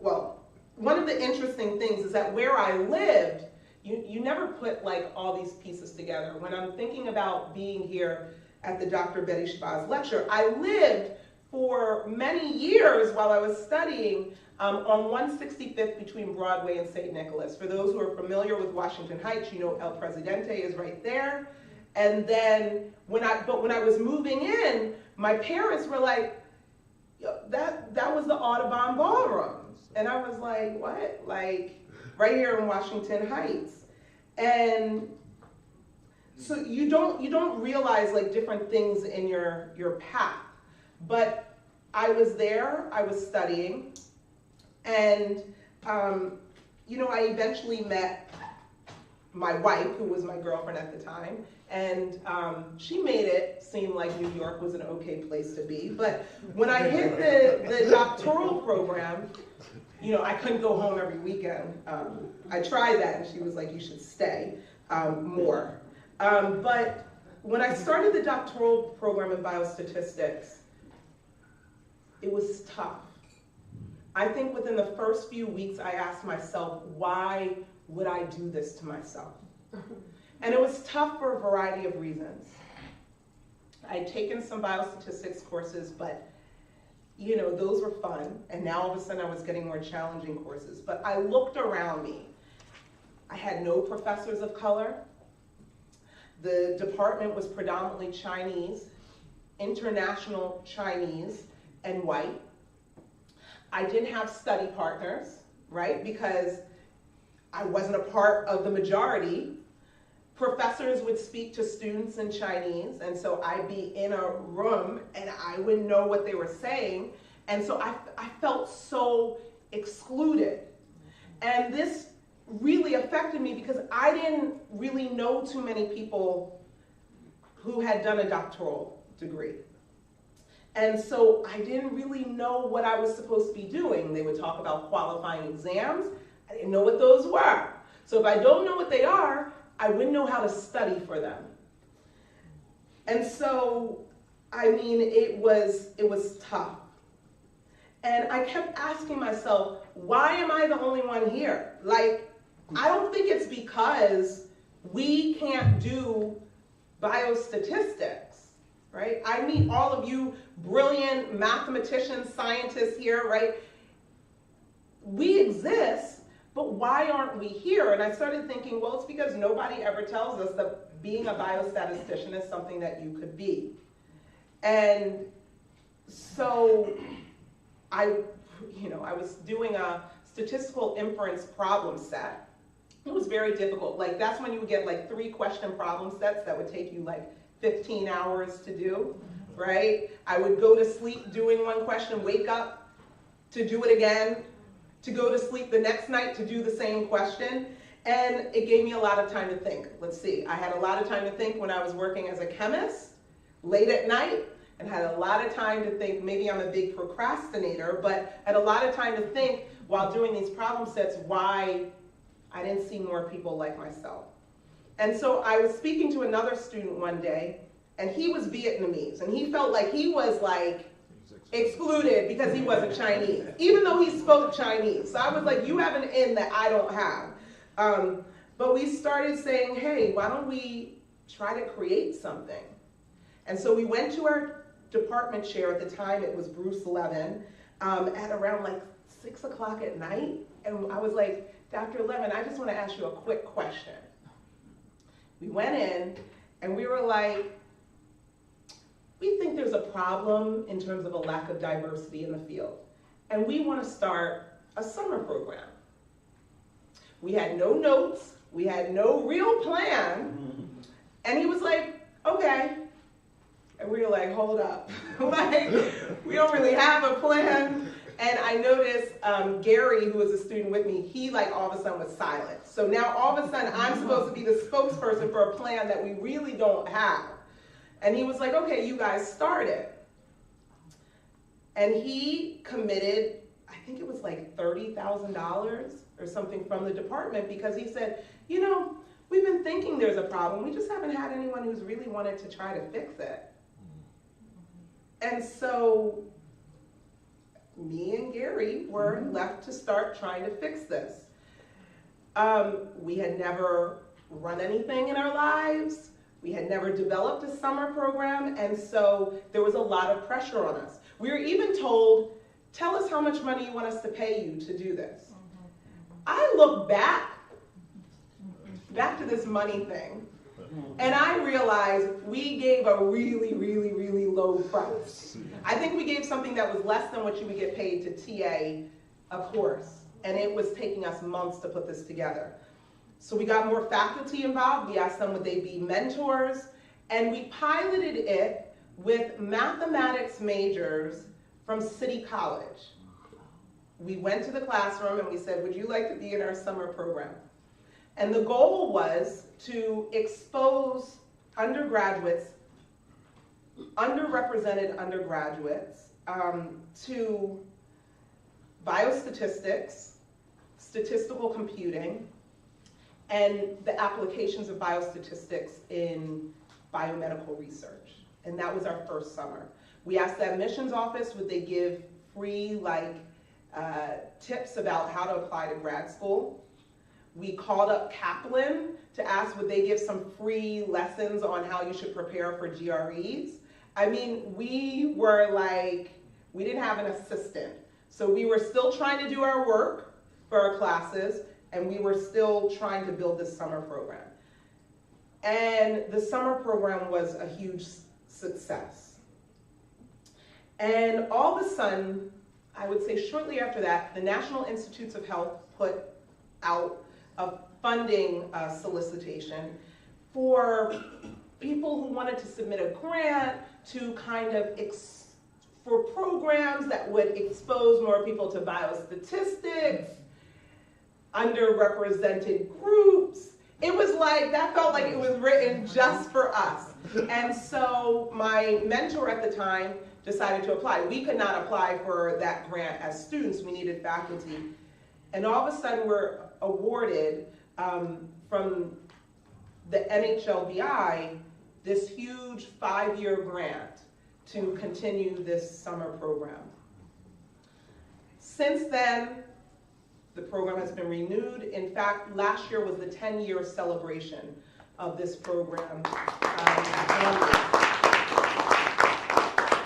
one of the interesting things is that where I lived, you never put like all these pieces together. When I'm thinking about being here at the Dr. Betty Shabazz lecture, I lived for many years while I was studying on 165th between Broadway and St. Nicholas. For those who are familiar with Washington Heights, you know El Presidente is right there. And then when I was moving in, my parents were like, that was the Audubon Ballroom. And I was like, what? Like, right here in Washington Heights. And so you don't realize like different things in your path. But I was there, I was studying, and you know, I eventually met my wife, who was my girlfriend at the time, and she made it seem like New York was an okay place to be. But when I hit the doctoral program, you know, I couldn't go home every weekend. I tried that, and she was like, you should stay more. But when I started the doctoral program in biostatistics, it was tough I think within the first few weeks, I asked myself, why would I do this to myself? And it was tough for a variety of reasons. I'd taken some biostatistics courses, but you know, those were fun. And now all of a sudden I was getting more challenging courses. But I looked around me. I had no professors of color. The department was predominantly Chinese, international Chinese, and white. I didn't have study partners, right? Because I wasn't a part of the majority. Professors would speak to students in Chinese, and so I'd be in a room and I wouldn't know what they were saying. And so I felt so excluded. And this really affected me because I didn't really know too many people who had done a doctoral degree. And so I didn't really know what I was supposed to be doing. They would talk about qualifying exams. I didn't know what those were. So if I don't know what they are, I wouldn't know how to study for them. And so, I mean, it was tough. And I kept asking myself, why am I the only one here? Like, I don't think it's because we can't do biostatistics, right? I meet all of you brilliant mathematicians, scientists here, right? We exist, but why aren't we here? And I started thinking, well, it's because nobody ever tells us that being a biostatistician is something that you could be. And so I was doing a statistical inference problem set. It was very difficult. Like, that's when you would get like 3-question problem sets that would take you like 15 hours to do, right? I would go to sleep doing one question, wake up to do it again, to go to sleep the next night to do the same question. And it gave me a lot of time to think. Let's see, I had a lot of time to think when I was working as a chemist late at night, and had a lot of time to think. Maybe I'm a big procrastinator, but had a lot of time to think while doing these problem sets why I didn't see more people like myself. And so I was speaking to another student one day, and he was Vietnamese, and he felt like he was like excluded because he wasn't Chinese, even though he spoke Chinese. So I was like, you have an in that I don't have. But we started saying, hey, why don't we try to create something? And so we went to our department chair. At the time, it was Bruce Levin, at around like 6 o'clock at night. And I was like, Dr. Levin, I just want to ask you a quick question. We went in and we were like, we think there's a problem in terms of a lack of diversity in the field. And we want to start a summer program. We had no notes. We had no real plan. And he was like, okay. And we were like, hold up. Like, we don't really have a plan. And I noticed Gary, who was a student with me, he like all of a sudden was silent. So now all of a sudden I'm supposed to be the spokesperson for a plan that we really don't have. And he was like, okay, you guys start it. And he committed, I think it was like $30,000 or something from the department, because he said, you know, we've been thinking there's a problem. We just haven't had anyone who's really wanted to try to fix it. And so me and Gary were left to start trying to fix this. We had never run anything in our lives. We had never developed a summer program, and so there was a lot of pressure on us. We were even told, tell us how much money you want us to pay you to do this. I look back to this money thing, and I realized we gave a really, really, really low price. I think we gave something that was less than what you would get paid to TA a course, and it was taking us months to put this together. So we got more faculty involved. We asked them would they be mentors, and we piloted it with mathematics majors from City College. We went to the classroom and we said, would you like to be in our summer program? And the goal was to expose undergraduates, underrepresented undergraduates, to biostatistics, statistical computing, and the applications of biostatistics in biomedical research. And that was our first summer. We asked the admissions office, would they give free tips about how to apply to grad school. We called up Kaplan to ask would they give some free lessons on how you should prepare for GREs. I mean, we were like, we didn't have an assistant. So we were still trying to do our work for our classes, and we were still trying to build this summer program. And the summer program was a huge success. And all of a sudden, I would say shortly after that, the National Institutes of Health put out a funding solicitation for people who wanted to submit a grant to kind of for programs that would expose more people to biostatistics, underrepresented groups. It was like, that felt like it was written just for us. And so my mentor at the time decided to apply. We could not apply for that grant as students, we needed faculty. And all of a sudden we're awarded from the NHLBI this huge 5-year grant to continue this summer program. Since then, the program has been renewed. In fact, last year was the 10-year celebration of this program.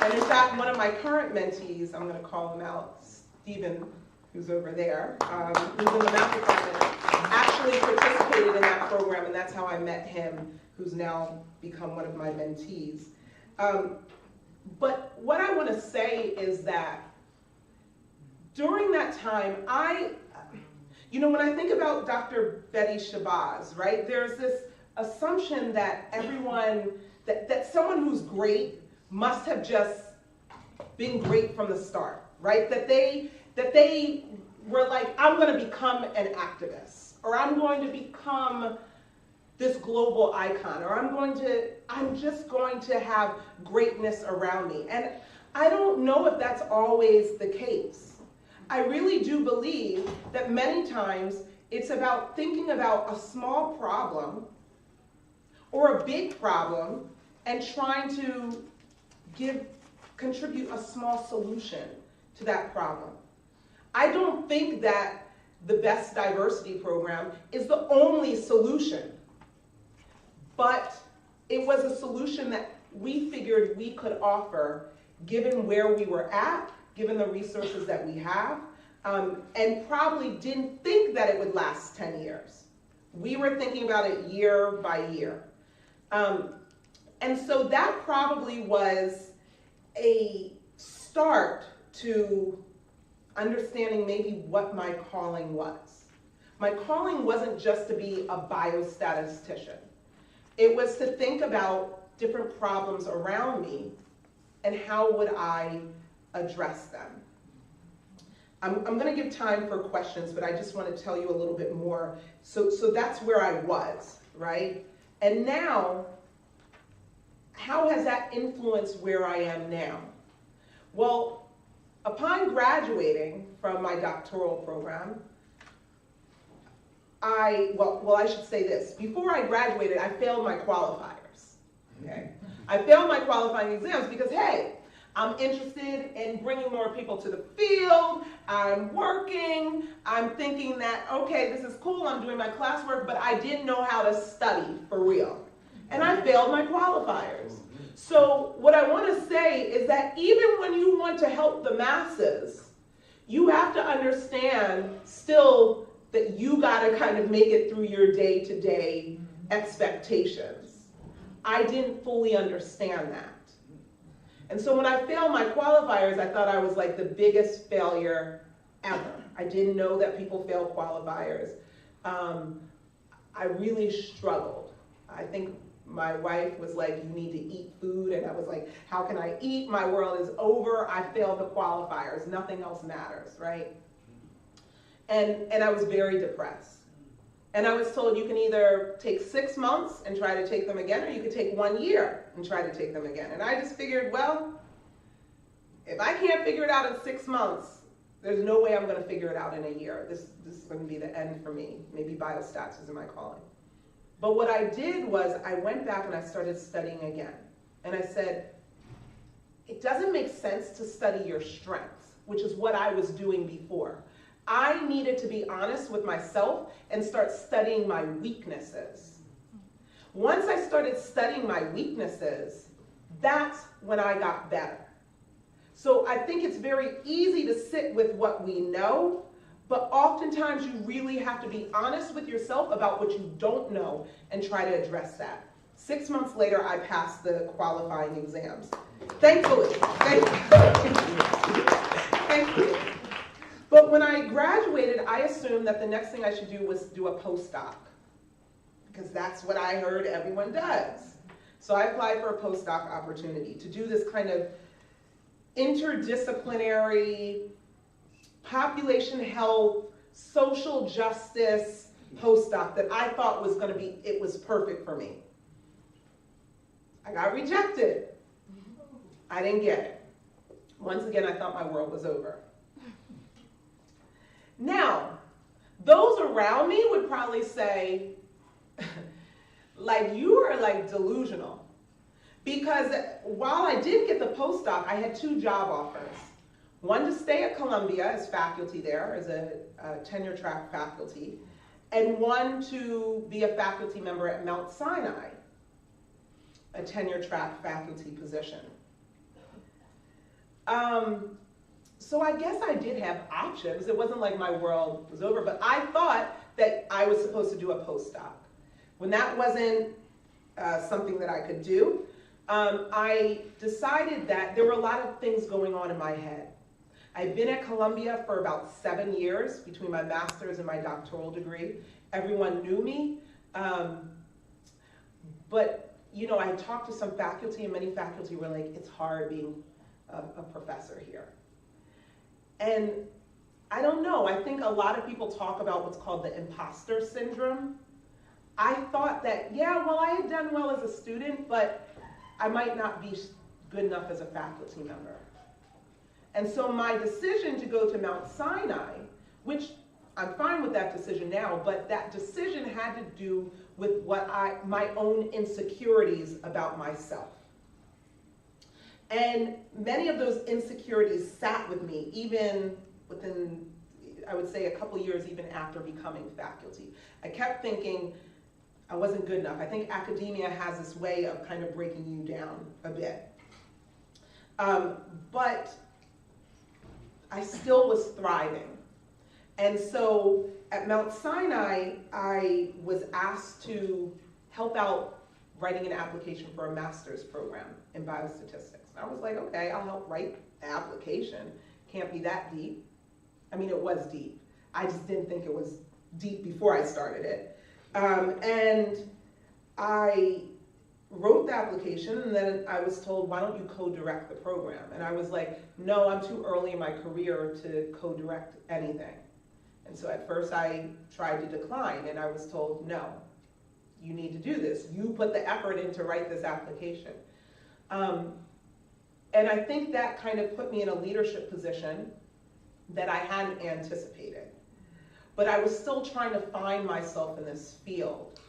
And in fact, one of my current mentees, I'm going to call him out, Stephen, who's over there, who's in the math department, actually participated in that program, and that's how I met him, who's now become one of my mentees. But what I want to say is that during that time, when I think about Dr. Betty Shabazz, right, there's this assumption that everyone, that someone who's great must have just been great from the start, right? That they were like, I'm going to become an activist, or I'm going to become this global icon, or I'm just going to have greatness around me. And I don't know if that's always the case. I really do believe that many times it's about thinking about a small problem or a big problem and trying to contribute a small solution to that problem. I don't think that the Best Diversity Program is the only solution. But it was a solution that we figured we could offer given where we were at, given the resources that we have, and probably didn't think that it would last 10 years. We were thinking about it year by year. And so that probably was a start to understanding maybe what my calling was. My calling wasn't just to be a biostatistician. It was to think about different problems around me and how would I address them. I'm going to give time for questions, but I just want to tell you a little bit more. So that's where I was, right? And now, how has that influenced where I am now? Well, upon graduating from my doctoral program, I should say this. Before I graduated, I failed my qualifiers, okay? I failed my qualifying exams because, hey, I'm interested in bringing more people to the field, I'm working, I'm thinking that, okay, this is cool, I'm doing my classwork, but I didn't know how to study for real. And I failed my qualifiers. So what I want to say is that even when you want to help the masses, you have to understand still that you got to kind of make it through your day-to-day expectations. I didn't fully understand that. And so when I failed my qualifiers, I thought I was like the biggest failure ever. I didn't know that people fail qualifiers. I really struggled. I think my wife was like, you need to eat food. And I was like, how can I eat? My world is over. I failed the qualifiers. Nothing else matters, right? And I was very depressed. And I was told you can either take 6 months and try to take them again, or you could take 1 year and try to take them again. And I just figured, well, if I can't figure it out in 6 months, there's no way I'm going to figure it out in a year. This is going to be the end for me. Maybe biostats isn't my calling. But what I did was I went back and I started studying again. And I said, it doesn't make sense to study your strengths. which is what I was doing before. I needed to be honest with myself and start studying my weaknesses. Once I started studying my weaknesses, that's when I got better. So I think it's very easy to sit with what we know, but oftentimes you really have to be honest with yourself about what you don't know and try to address that. 6 months later, I passed the qualifying exams. Thankfully. Thankfully. But when I graduated, I assumed that the next thing I should do was do a postdoc, because that's what I heard everyone does. So I applied for a postdoc opportunity to do this kind of interdisciplinary, population health, social justice postdoc that I thought was going to be, it was perfect for me. I got rejected. I didn't get it. Once again, I thought my world was over. Now, those around me would probably say, like, you are like delusional. Because while I did get the postdoc, I had 2 job offers. One to stay at Columbia as faculty there, as a tenure track faculty, and one to be a faculty member at Mount Sinai, a tenure track faculty position. So I guess I did have options. It wasn't like my world was over, but I thought that I was supposed to do a postdoc. When that wasn't something that I could do, I decided that there were a lot of things going on in my head. I'd been at Columbia for about 7 years between my master's and my doctoral degree. Everyone knew me, but you know, I had talked to some faculty, and many faculty were like, it's hard being a professor here. And I don't know, I think a lot of people talk about what's called the imposter syndrome. I thought that, yeah, well, I had done well as a student, but I might not be good enough as a faculty member. And so my decision to go to Mount Sinai, which I'm fine with that decision now, but that decision had to do with my own insecurities about myself. And many of those insecurities sat with me, even within, I would say, a couple years even after becoming faculty. I kept thinking I wasn't good enough. I think academia has this way of kind of breaking you down a bit. But I still was thriving. And so at Mount Sinai, I was asked to help out writing an application for a master's program in biostatistics. And I was like, okay, I'll help write the application. Can't be that deep. I mean, it was deep. I just didn't think it was deep before I started it. And I wrote the application, and then I was told, why don't you co-direct the program? And I was like, no, I'm too early in my career to co-direct anything. And so at first I tried to decline, and I was told, no, you need to do this. You put the effort in to write this application. And I think that kind of put me in a leadership position that I hadn't anticipated. But I was still trying to find myself in this field.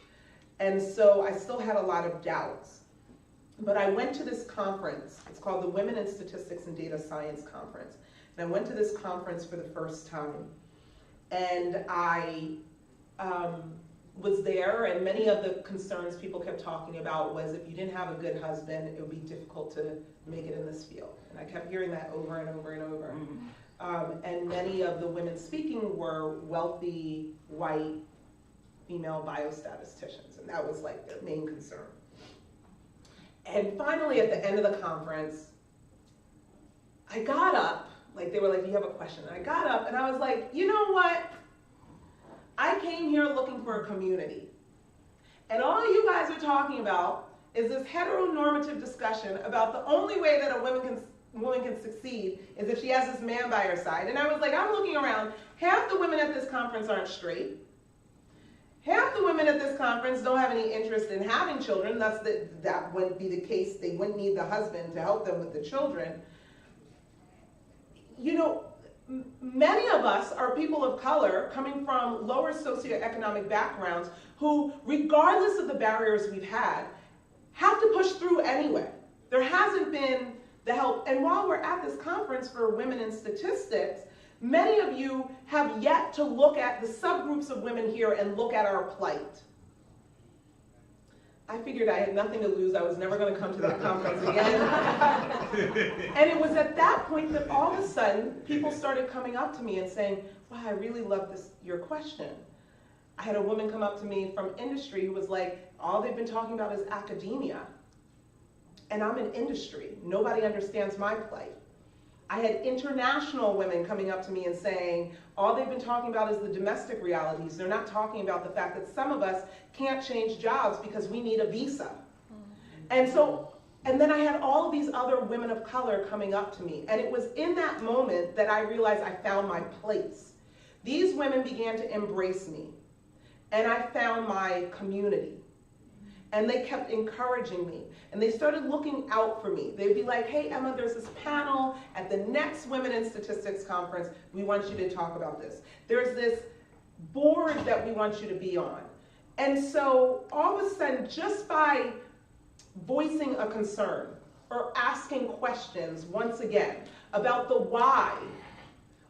And so I still had a lot of doubts. But I went to this conference. It's called the Women in Statistics and Data Science Conference. And I went to this conference for the first time. And I was there, and many of the concerns people kept talking about was if you didn't have a good husband, it would be difficult to make it in this field. And I kept hearing that over and over and over. And many of the women speaking were wealthy, white, female biostatisticians, and that was like their main concern. And finally, at the end of the conference, I got up, like they were like, do you have a question? And I got up and I was like, you know what? I came here looking for a community. And all you guys are talking about is this heteronormative discussion about the only way that a woman can succeed is if she has this man by her side. And I was like, I'm looking around, half the women at this conference aren't straight. Half the women at this conference don't have any interest in having children. That wouldn't be the case. They wouldn't need the husband to help them with the children. You know, many of us are people of color coming from lower socioeconomic backgrounds who, regardless of the barriers we've had, have to push through anyway. There hasn't been the help. And while we're at this conference for Women in Statistics, many of you have yet to look at the subgroups of women here and look at our plight. I figured I had nothing to lose. I was never going to come to that conference again. And it was at that point that all of a sudden, people started coming up to me and saying, wow, I really love your question. I had a woman come up to me from industry who was like, all they've been talking about is academia. And I'm in industry. Nobody understands my plight. I had international women coming up to me and saying, all they've been talking about is the domestic realities. They're not talking about the fact that some of us can't change jobs because we need a visa. And then I had all of these other women of color coming up to me. And it was in that moment that I realized I found my place. These women began to embrace me. And I found my community. And they kept encouraging me. And they started looking out for me. They'd be like, hey, Emma, there's this panel at the next Women in Statistics conference. We want you to talk about this. There's this board that we want you to be on. And so all of a sudden, just by voicing a concern or asking questions once again about the why,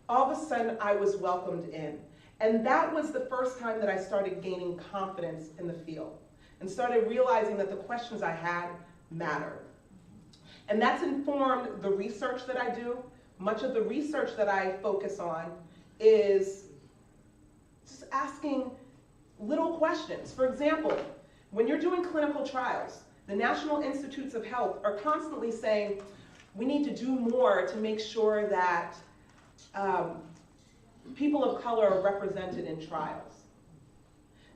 all of a sudden I was welcomed in. And that was the first time that I started gaining confidence in the field and started realizing that the questions I had mattered. And that's informed the research that I do. Much of the research that I focus on is just asking little questions. For example, when you're doing clinical trials, the National Institutes of Health are constantly saying, we need to do more to make sure that people of color are represented in trials,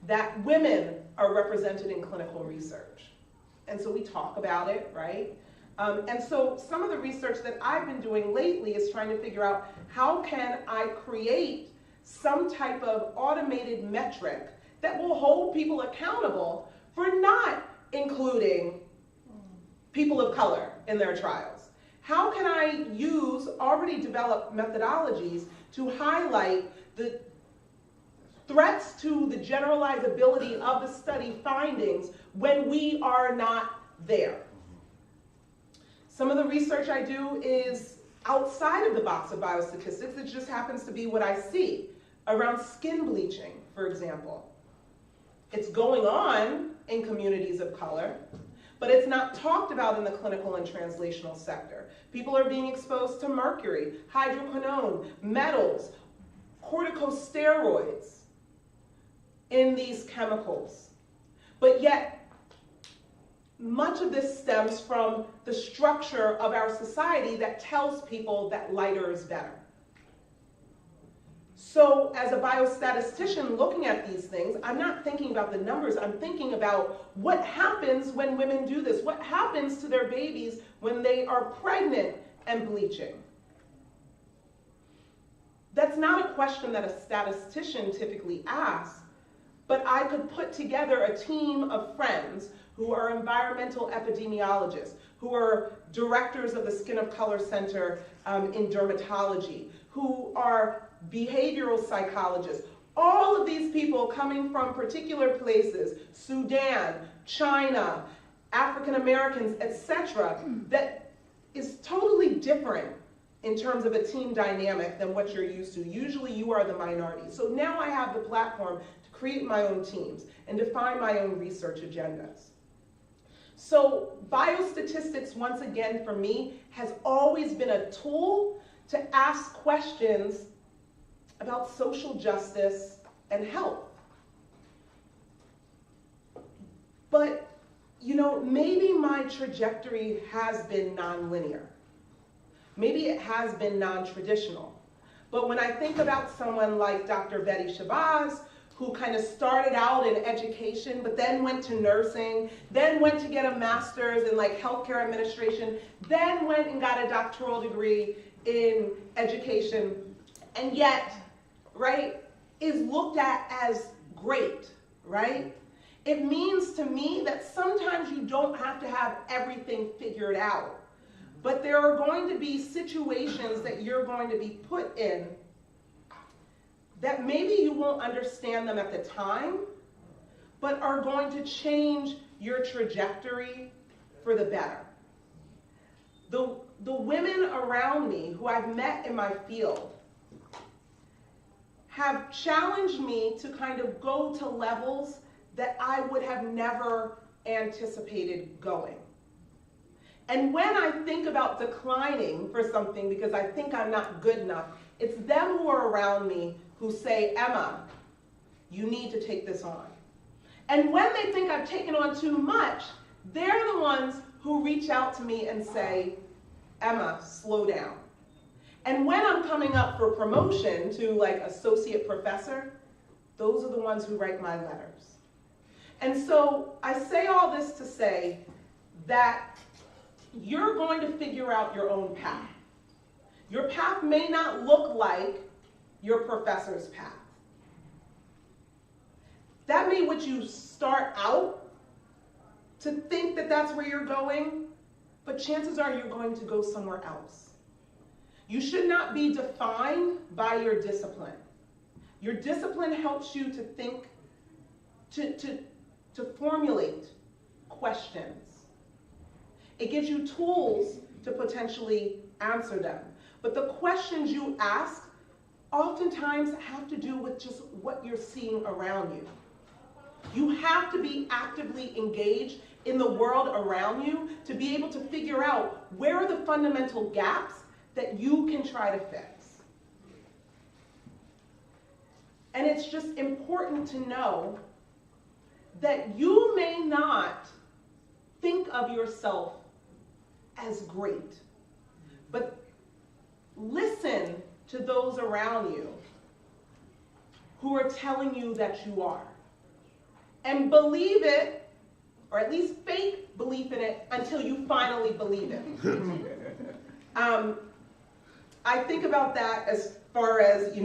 that women are represented in clinical research. And so we talk about it, right? And so some of the research that I've been doing lately is trying to figure out how can I create some type of automated metric that will hold people accountable for not including people of color in their trials. How can I use already developed methodologies to highlight the threats to the generalizability of the study findings when we are not there? Some of the research I do is outside of the box of biostatistics. It just happens to be what I see around skin bleaching, for example. It's going on in communities of color, but it's not talked about in the clinical and translational sector. People are being exposed to mercury, hydroquinone, metals, corticosteroids in these chemicals. But yet, much of this stems from the structure of our society that tells people that lighter is better. So as a biostatistician looking at these things, I'm not thinking about the numbers, I'm thinking about what happens when women do this, what happens to their babies when they are pregnant and bleaching. That's not a question that a statistician typically asks, but I could put together a team of friends who are environmental epidemiologists, who are directors of the Skin of Color Center in dermatology, who are behavioral psychologists, all of these people coming from particular places, Sudan, China, African Americans, etc., that is totally different in terms of a team dynamic than what you're used to. Usually you are the minority. So now I have the platform to create my own teams and define my own research agendas. So biostatistics, once again, for me, has always been a tool to ask questions about social justice and health. But, you know, maybe my trajectory has been nonlinear. Maybe it has been non-traditional. But when I think about someone like Dr. Betty Shabazz, who kind of started out in education, but then went to nursing, then went to get a master's in like healthcare administration, then went and got a doctoral degree in education, and yet, right, is looked at as great, right? It means to me that sometimes you don't have to have everything figured out, but there are going to be situations that you're going to be put in that maybe you won't understand them at the time, but are going to change your trajectory for the better. The women around me who I've met in my field have challenged me to kind of go to levels that I would have never anticipated going. And when I think about declining for something because I think I'm not good enough, it's them who are around me who say, Emma, you need to take this on. And when they think I've taken on too much, they're the ones who reach out to me and say, Emma, slow down. And when I'm coming up for promotion to like associate professor, those are the ones who write my letters. And so I say all this to say that you're going to figure out your own path. Your path may not look like your professor's path. That may what you start out to think that that's where you're going, but chances are you're going to go somewhere else. You should not be defined by your discipline. Your discipline helps you to think, to formulate questions. It gives you tools to potentially answer them. But the questions you ask oftentimes have to do with just what you're seeing around you. You have to be actively engaged in the world around you to be able to figure out where are the fundamental gaps that you can try to fix. And it's just important to know that you may not think of yourself as great, but listen to those around you who are telling you that you are. And believe it, or at least fake belief in it until you finally believe it. I think about that as far as,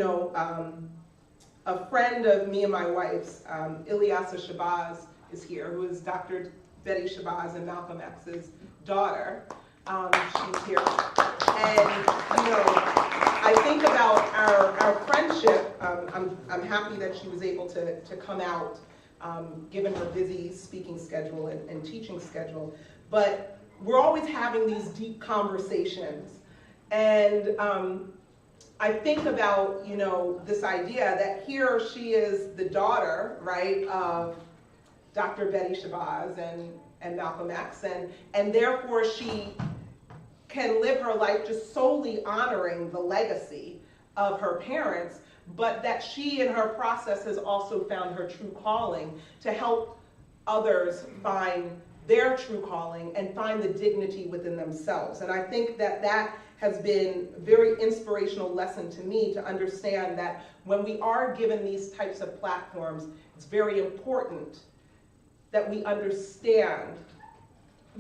a friend of me and my wife's, Ilyasa Shabazz is here, who is Dr. Betty Shabazz and Malcolm X's daughter. She's here. And, I think about our friendship. I'm happy that she was able to come out, given her busy speaking schedule and teaching schedule. But we're always having these deep conversations. And I think about, this idea that here she is the daughter, right, of Dr. Betty Shabazz and Malcolm X, and therefore she can live her life just solely honoring the legacy of her parents, but that she in her process has also found her true calling to help others find their true calling and find the dignity within themselves. And I think that that has been a very inspirational lesson to me to understand that when we are given these types of platforms, it's very important that we understand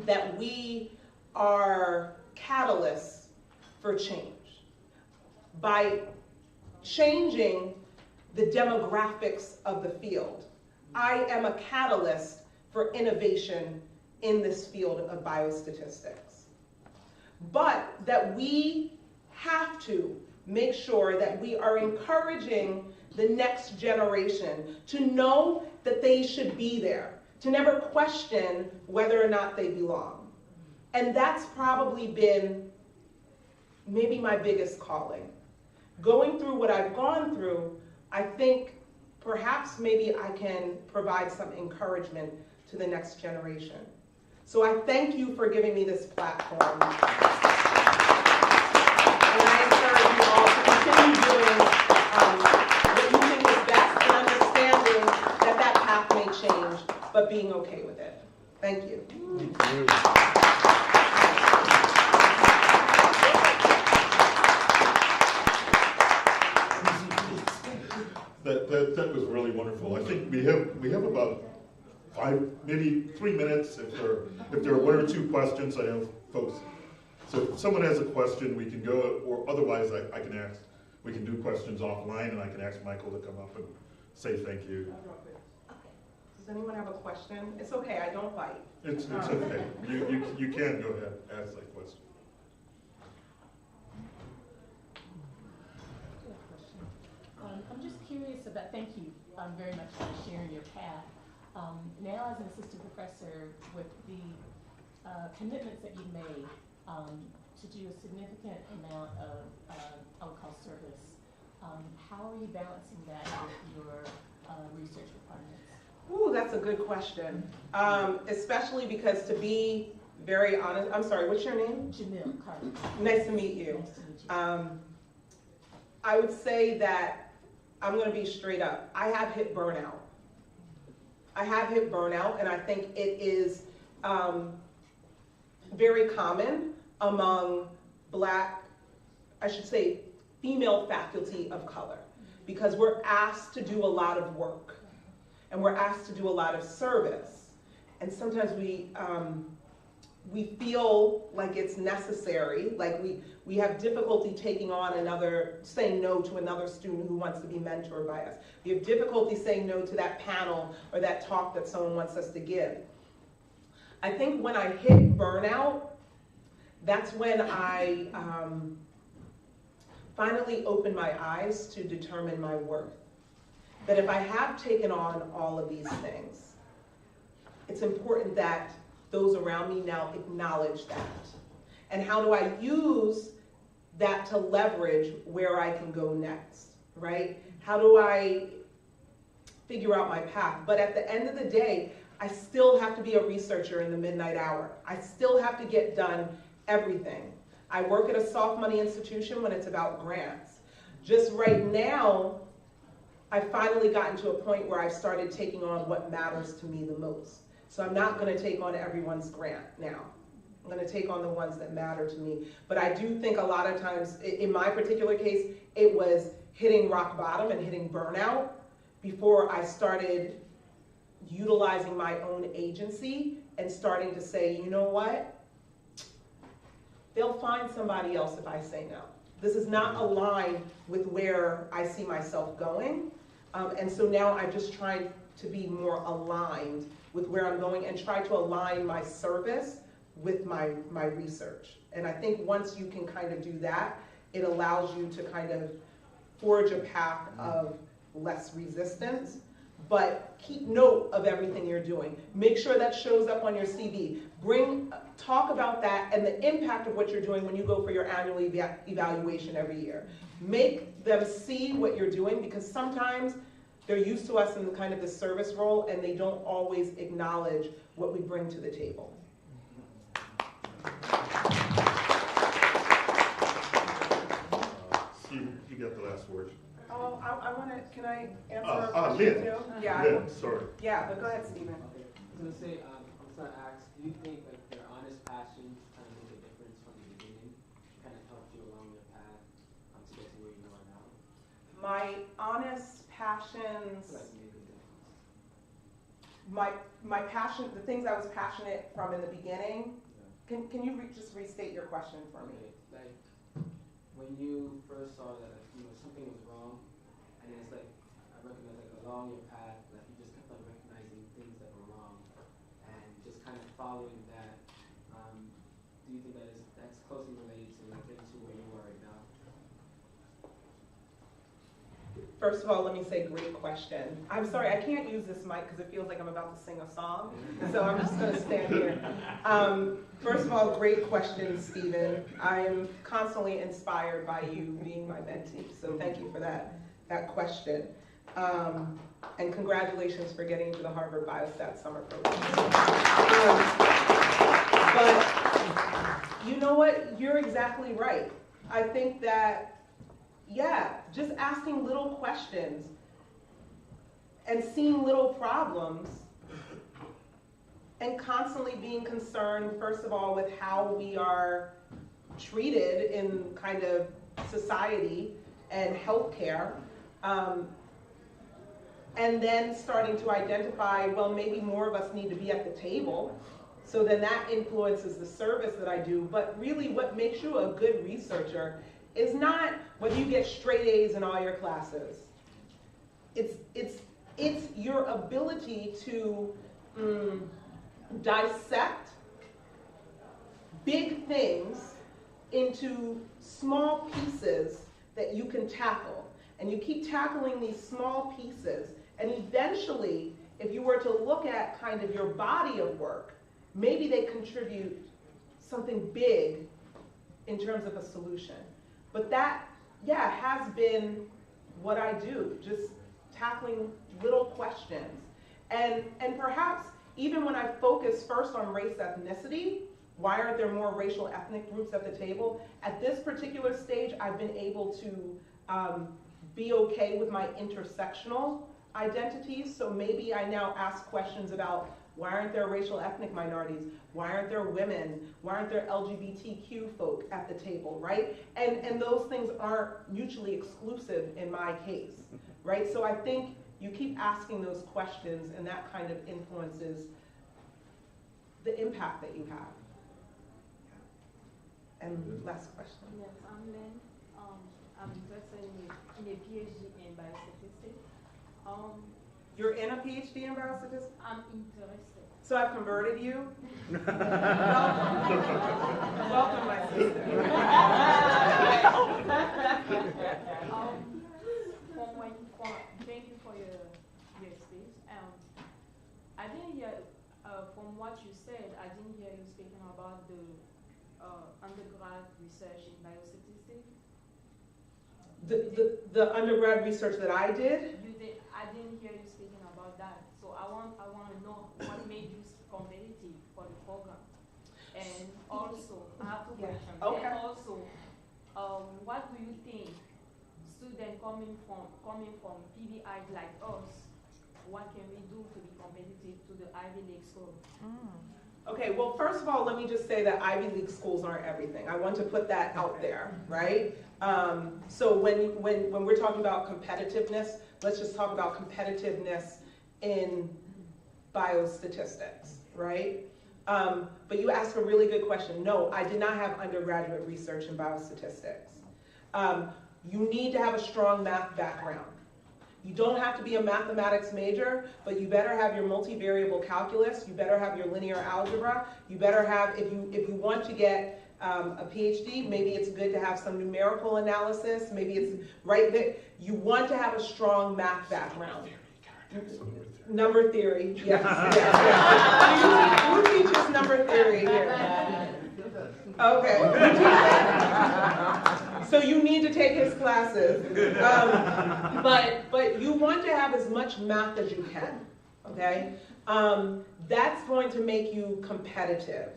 that we are catalysts for change. By changing the demographics of the field, I am a catalyst for innovation in this field of biostatistics. But that we have to make sure that we are encouraging the next generation to know that they should be there, to never question whether or not they belong. And that's probably been maybe my biggest calling. Going through what I've gone through, I think perhaps maybe I can provide some encouragement to the next generation. So I thank you for giving me this platform. And I encourage you all to continue doing what you think is best and understanding that that path may change, but being okay with it. Thank you. Thank you. That was really wonderful. I think we have about 5, maybe 3 minutes if there are 1 or 2 questions. I know folks. So if someone has a question, we can go, or otherwise I can ask. We can do questions offline, and I can ask Michael to come up and say thank you. Does anyone have a question? It's okay. I don't bite. It's okay. You can go ahead and ask that question. I'm just curious about, thank you very much for sharing your path. Now as an assistant professor, with the commitments that you've made to do a significant amount of, I would call service. How are you balancing that with your research requirements? Ooh, that's a good question. Especially because, to be very honest, I'm sorry, what's your name? Jamil Carter. Nice to meet you. Nice to meet you. I would say that I'm going to be straight up. I have hit burnout. And I think it is very common among Black, I should say, female faculty of color, because we're asked to do a lot of work and we're asked to do a lot of service. And sometimes we feel like it's necessary, like we have difficulty taking on saying no to another student who wants to be mentored by us. We have difficulty saying no to that panel or that talk that someone wants us to give. I think when I hit burnout, that's when I finally opened my eyes to determine my worth. That if I have taken on all of these things, it's important that those around me now acknowledge that. And how do I use that to leverage where I can go next, right? How do I figure out my path? But at the end of the day, I still have to be a researcher in the midnight hour. I still have to get done everything. I work at a soft money institution when it's about grants. Just right now, I've finally gotten to a point where I've started taking on what matters to me the most. So I'm not going to take on everyone's grant now. I'm going to take on the ones that matter to me. But I do think a lot of times, in my particular case, it was hitting rock bottom and hitting burnout before I started utilizing my own agency and starting to say, you know what? They'll find somebody else if I say no. This is not aligned with where I see myself going. And so now I'm just trying to be more aligned with where I'm going and try to align my service with my research. And I think once you can kind of do that, it allows you to kind of forge a path of less resistance, but keep note of everything you're doing. Make sure that shows up on your CV. Talk about that and the impact of what you're doing when you go for your annual evaluation every year. Make them see what you're doing, because sometimes they're used to us in kind of the service role and they don't always acknowledge what we bring to the table. Steve, you got the last word. Oh, I want to, can I answer a Lynn. question too? Yeah, Lynn, sorry. yeah, but go ahead, Stephen. Okay. I was going to say, I was going to ask, do you think like their honest passions kind of make a difference from the beginning? Kind of helped you along your path to get to where you are now? My honest passions, So that can make a difference. my passion, the things I was passionate from in the beginning. Yeah. Can you just restate your question for me? Okay. Like when you first saw that something was wrong, and it's like I recognize like along your path that you just kept on recognizing things that were wrong, and just kind of following that. Do you think that's closely related to like getting to where you are right now? First of all, let me say great question. I'm sorry, I can't use this mic because it feels like I'm about to sing a song, so I'm just going to stand here. First of all, great question, Stephen. I'm constantly inspired by you being my mentee, so thank you for that question. And congratulations for getting into the Harvard Biostat Summer Program. But you know what? You're exactly right. I think that just asking little questions and seeing little problems and constantly being concerned, first of all, with how we are treated in kind of society and healthcare, and then starting to identify, well, maybe more of us need to be at the table. So then that influences the service that I do. But really what makes you a good researcher is not whether you get straight A's in all your classes. It's your ability to dissect big things into small pieces that you can tackle. And you keep tackling these small pieces, and eventually, if you were to look at kind of your body of work, maybe they contribute something big in terms of a solution. But that, yeah, has been what I do, just tackling little questions. And perhaps even when I focus first on race ethnicity, why aren't there more racial ethnic groups at the table? At this particular stage, I've been able to be okay with my intersectional identities. So maybe I now ask questions about why aren't there racial ethnic minorities? Why aren't there women? Why aren't there LGBTQ folk at the table, right? And those things aren't mutually exclusive in my case, right? So I think you keep asking those questions, and that kind of influences the impact that you have. And last question. Yes, I'm Len. I'm interested in a PhD in biostatistics. You're in a PhD in biostatistics? I'm interested. So I've converted you? Welcome, my sister. Thank you for your speech. I didn't hear, from what you said, I didn't hear you speaking about the undergrad research in biostatistics. The undergrad research that I did? You did. I didn't hear you speaking about that. So I want to know what made you competitive for the program, and also I have two questions. Okay. And also, what do you think students coming from PBI like us, what can we do to be competitive to the Ivy League school? Okay, well, first of all, let me just say that Ivy League schools aren't everything. I want to put that out there, right? So when we're talking about competitiveness, let's just talk about competitiveness in biostatistics, right? But you asked a really good question. No, I did not have undergraduate research in biostatistics. You need to have a strong math background. You don't have to be a mathematics major, but you better have your multivariable calculus, you better have your linear algebra, you better have, if you want to get a PhD, maybe it's good to have some numerical analysis, maybe it's right there. You want to have a strong math background. Number theory, yes. Yeah. Who teaches number theory here? Okay. So you need to take his classes. But you want to have as much math as you can, okay? That's going to make you competitive.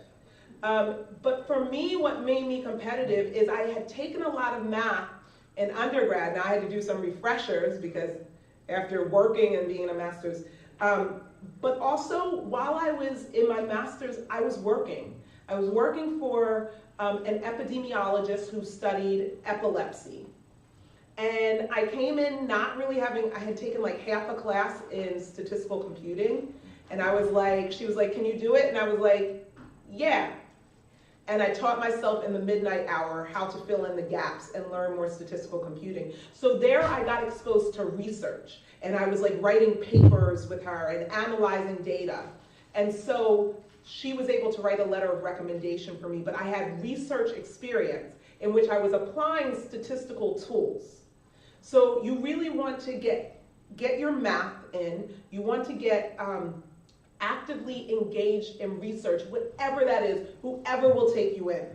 But for me, what made me competitive is I had taken a lot of math in undergrad. Now I had to do some refreshers because after working and being a master's. But also, while I was in my master's, I was working. I was working for an epidemiologist who studied epilepsy. And I came in not really having, I had taken like half a class in statistical computing. And I was like, she was like, can you do it? And I was like, yeah. And I taught myself in the midnight hour how to fill in the gaps and learn more statistical computing. So there I got exposed to research. And I was like writing papers with her and analyzing data. And so she was able to write a letter of recommendation for me, but I had research experience in which I was applying statistical tools. So you really want to get your math in. You want to get actively engaged in research, whatever that is, whoever will take you in.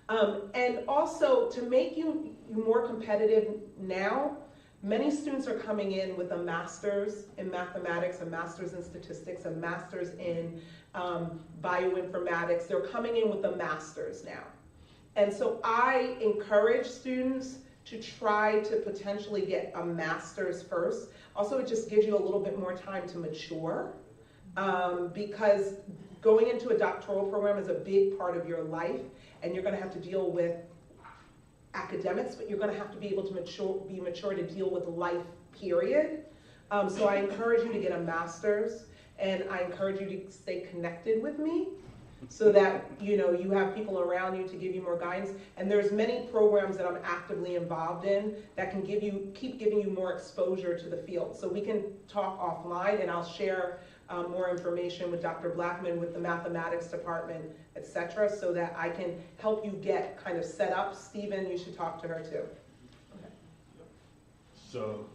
And also, to make you more competitive now, many students are coming in with a master's in mathematics, a master's in statistics, a master's in bioinformatics. They're coming in with a master's now. And so I encourage students to try to potentially get a master's first. Also, it just gives you a little bit more time to mature because going into a doctoral program is a big part of your life, and you're going to have to deal with academics, but you're going to have to be able to be mature to deal with life, period. So I encourage you to get a master's, and I encourage you to stay connected with me so that you have people around you to give you more guidance. And there's many programs that I'm actively involved in that can keep giving you more exposure to the field. So we can talk offline, and I'll share more information with Dr. Blackman, with the mathematics department, etc., so that I can help you get kind of set up. Stephen, you should talk to her too. Okay. So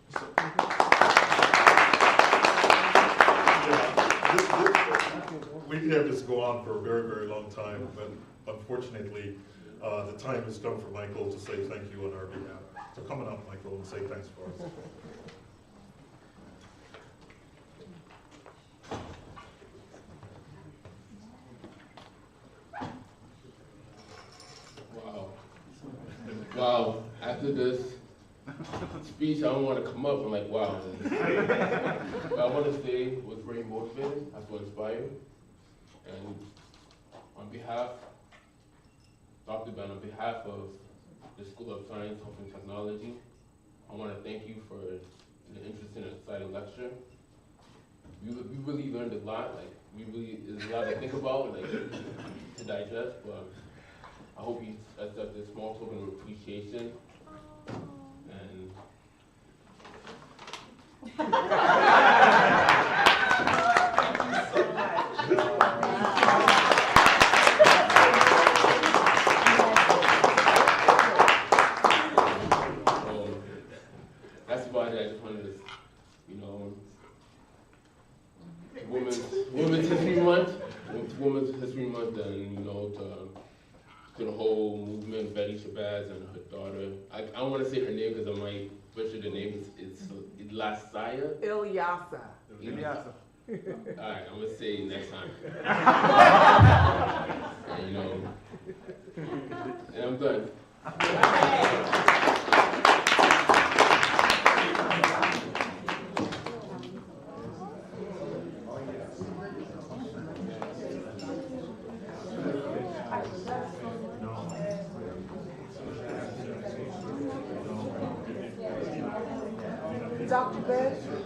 we could have this go on for a very, very long time, but unfortunately, the time has come for Michael to say thank you on our behalf. So come on up, Michael, and say thanks for us. Wow. Wow. After this speech, I don't want to come up. I'm like, wow. But I want to say it was very motivating. I feel inspired. And on behalf, Dr. Ben, on behalf of the School of Science, Health, and Technology, I want to thank you for the interesting and exciting lecture. We really learned a lot. Like, there's a lot to think about, like, to digest, but I hope you accept this small token of appreciation. And that's about it. I just wanted to, Women's History Month, and to the whole movement, Betty Shabazz and her daughter. I don't want to say her name because I might butcher the name. It's Lasaya. Ilyasa. Ilyasa. All right, I'm gonna say it next time. And I'm done. Dr. Ben?